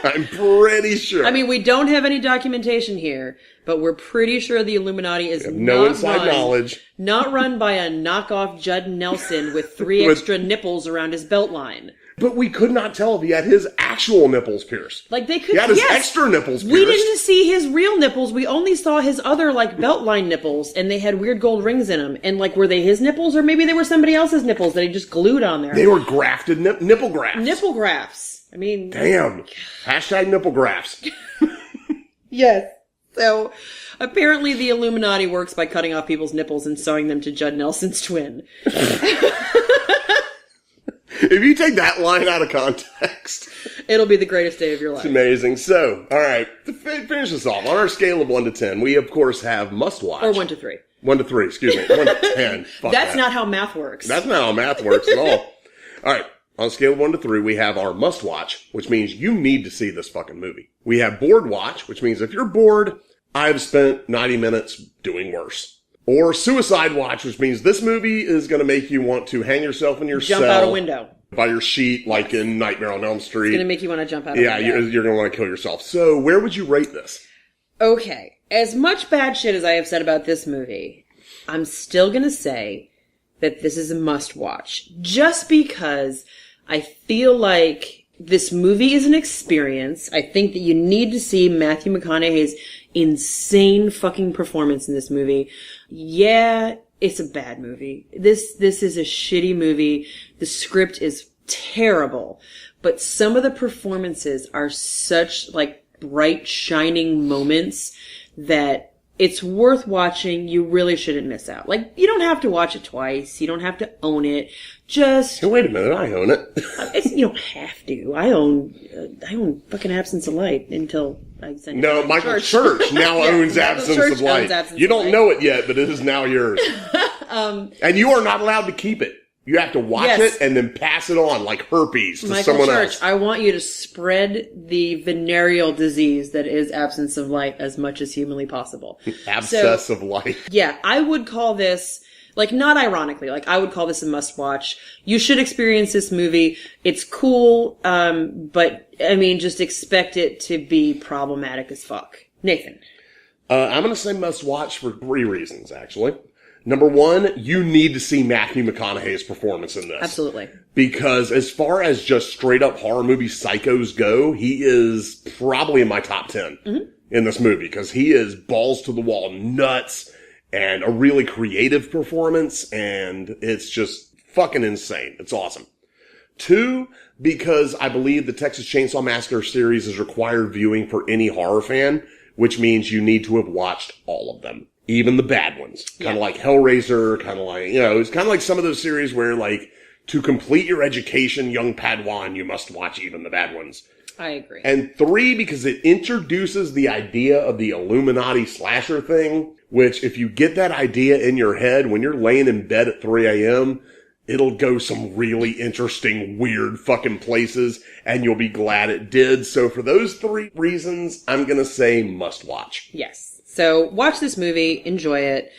I'm pretty sure. I mean, we don't have any documentation here, but we're pretty sure the Illuminati is no inside knowledge. Not run by a knockoff Judd Nelson with 3 extra nipples around his belt line. But we could not tell if he had his actual nipples pierced. Like they could. He had his extra nipples pierced. We didn't see his real nipples. We only saw his other belt line nipples, and they had weird gold rings in them. And were they his nipples, or maybe they were somebody else's nipples that he just glued on there? They were grafted nipple grafts. Nipple grafts. I mean, damn. Hashtag nipple grafts. Yes. So apparently, the Illuminati works by cutting off people's nipples and sewing them to Judd Nelson's twin. If you take that line out of context, it'll be the greatest day of your life. It's amazing. So, all right, to finish this off, on our scale of 1 to 10, we of course have must watch. Or 1 to 3. 1 to 3, excuse me. 1 to 10. That's not how math works. That's not how math works at all. All right, On a scale of 1 to 3, we have our must watch, which means you need to see this fucking movie. We have bored watch, which means if you're bored, I've spent 90 minutes doing worse. Or suicide watch, which means this movie is going to make you want to hang yourself in your Jump cell. out a window. By your sheet, like in Nightmare on Elm Street. It's going to make you want to jump out a window. Yeah, you're going to want to kill yourself. So, where would you rate this? Okay. As much bad shit as I have said about this movie, I'm still going to say that this is a must watch. Just because I feel like this movie is an experience. I think that you need to see Matthew McConaughey's insane fucking performance in this movie. Yeah, it's a bad movie. This is a shitty movie. The script is terrible. But some of the performances are such, like, bright, shining moments that it's worth watching. You really shouldn't miss out. Like, you don't have to watch it twice. You don't have to own it. Just... Hey, wait a minute, I own it. You don't have to. I own fucking Absence of Light until I send it. No, Michael Church now owns Absence of Light. You don't know it yet, but it is now yours. And you are not allowed to keep it. You have to watch it and then pass it on like herpes to someone else. I want you to spread the venereal disease that is absence of light as much as humanly possible. Abscess of light. Yeah, I would call this, like, not ironically, like, I would call this a must watch. You should experience this movie. It's cool, but, I mean, just expect it to be problematic as fuck. Nathan. I'm going to say must watch for 3 reasons, actually. Number 1, you need to see Matthew McConaughey's performance in this. Absolutely. Because as far as just straight up horror movie psychos go, he is probably in my top 10 in this movie. Because he is balls to the wall nuts and a really creative performance. And it's just fucking insane. It's awesome. 2, because I believe the Texas Chainsaw Massacre series is required viewing for any horror fan, which means you need to have watched all of them. Even the bad ones. Kind of like Hellraiser, kind of like, it's kind of like some of those series where, like, to complete your education, young Padawan, you must watch even the bad ones. I agree. And 3, because it introduces the idea of the Illuminati slasher thing, which if you get that idea in your head, when you're laying in bed at 3 a.m., it'll go some really interesting, weird fucking places, and you'll be glad it did. So for those 3 reasons, I'm gonna say must watch. Yes. So watch this movie, enjoy it.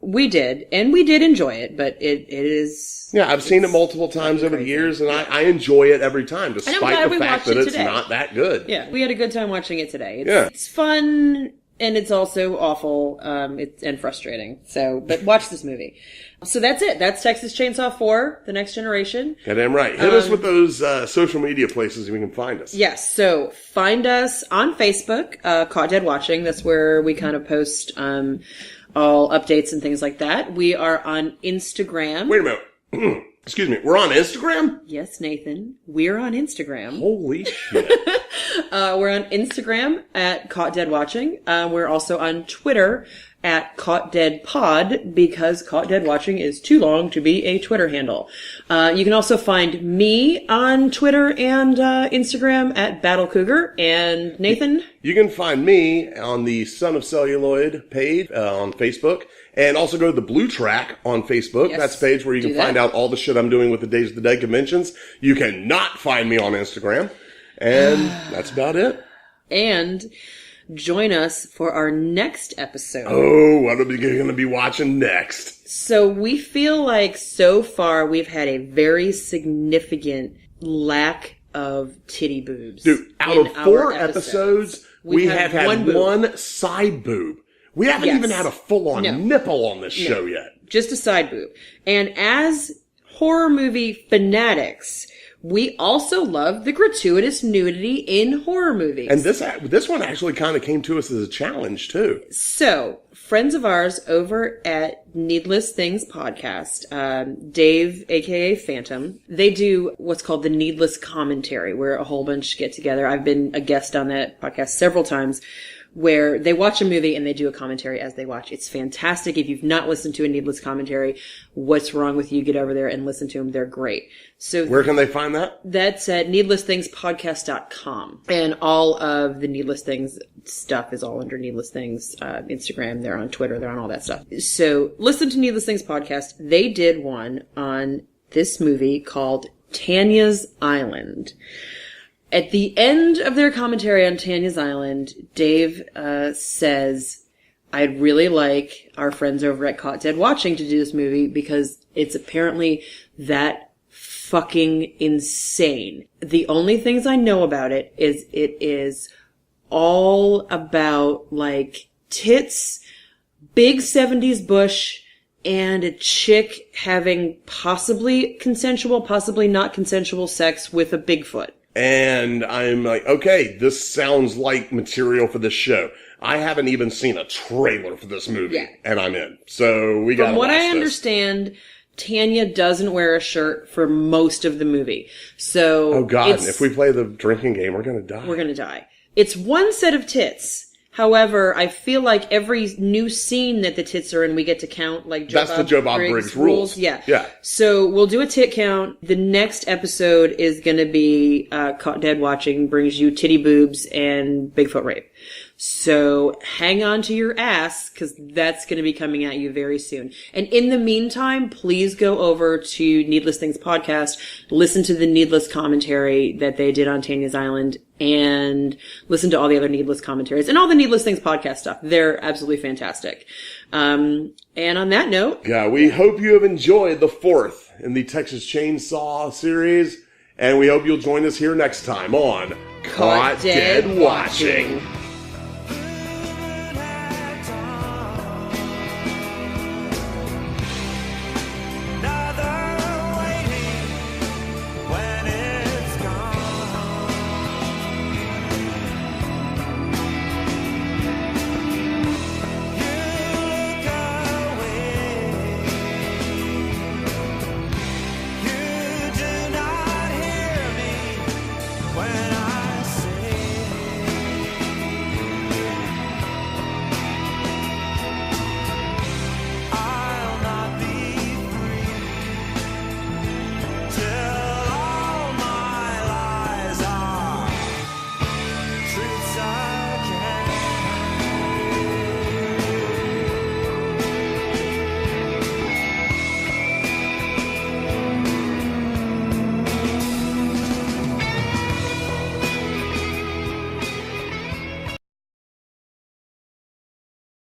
We did enjoy it, but it is... Yeah, I've seen it multiple times over the years, and I enjoy it every time, despite the fact that it's not that good. Yeah, we had a good time watching it today. It's fun, and it's also awful, and frustrating. So, but watch this movie. So that's it. That's Texas Chainsaw 4, The Next Generation. Goddamn right. Hit us with those social media places we can find us. Yes. So find us on Facebook, Caught Dead Watching. That's where we kind of post all updates and things like that. We are on Instagram. Wait a minute. Excuse me. We're on Instagram? Yes, Nathan. We're on Instagram. Holy shit. We're on Instagram at Caught Dead Watching. We're also on Twitter at Caught Dead Pod, because Caught Dead Watching is too long to be a Twitter handle. You can also find me on Twitter and Instagram at Battle Cougar. And Nathan? You can find me on the Son of Celluloid page on Facebook. And also go to the Blue Track on Facebook. Yes, that's a page where you can find out all the shit I'm doing with the Days of the Dead conventions. You cannot find me on Instagram. And that's about it. And join us for our next episode. Oh, what are we going to be watching next? So we feel like so far we've had a very significant lack of titty boobs. Dude, out of 4 episodes, we have had one side boob. We haven't even had a full-on nipple on this show yet. Just a side boob. And as horror movie fanatics, we also love the gratuitous nudity in horror movies. And this one actually kind of came to us as a challenge, too. So, friends of ours over at Needless Things Podcast, Dave, a.k.a. Phantom, they do what's called the Needless Commentary, where a whole bunch get together. I've been a guest on that podcast several times, where they watch a movie and they do a commentary as they watch. It's fantastic. If you've not listened to a Needless Commentary, what's wrong with you? Get over there and listen to them. They're great. So where can they find that? That's at needlessthingspodcast.com. And all of the Needless Things stuff is all under Needless Things, Instagram. They're on Twitter. They're on all that stuff. So listen to Needless Things Podcast. They did one on this movie called Tanya's Island. At the end of their commentary on Tanya's Island, Dave says, I'd really like our friends over at Caught Dead Watching to do this movie because it's apparently that fucking insane. The only things I know about it is all about, like, tits, big 70s bush, and a chick having possibly consensual, possibly not consensual sex with a Bigfoot. And I'm like, okay, this sounds like material for this show. I haven't even seen a trailer for this movie, and I'm in. So we got. From what I understand, Tanya doesn't wear a shirt for most of the movie. So, oh God! If we play the drinking game, we're gonna die. We're gonna die. It's one set of tits. However, I feel like every new scene that the tits are in, we get to count, like That's the Joe Bob Briggs rules. Yeah. So we'll do a tit count. The next episode is going to be Caught Dead Watching brings you titty boobs and Bigfoot rape. So hang on to your ass, because that's going to be coming at you very soon. And in the meantime, please go over to Needless Things Podcast, listen to the Needless commentary that they did on Tanya's Island, and listen to all the other Needless commentaries and all the Needless Things Podcast stuff. They're absolutely fantastic. And on that note... Yeah, we hope you have enjoyed the fourth in the Texas Chainsaw series, and we hope you'll join us here next time on Caught Dead Watching.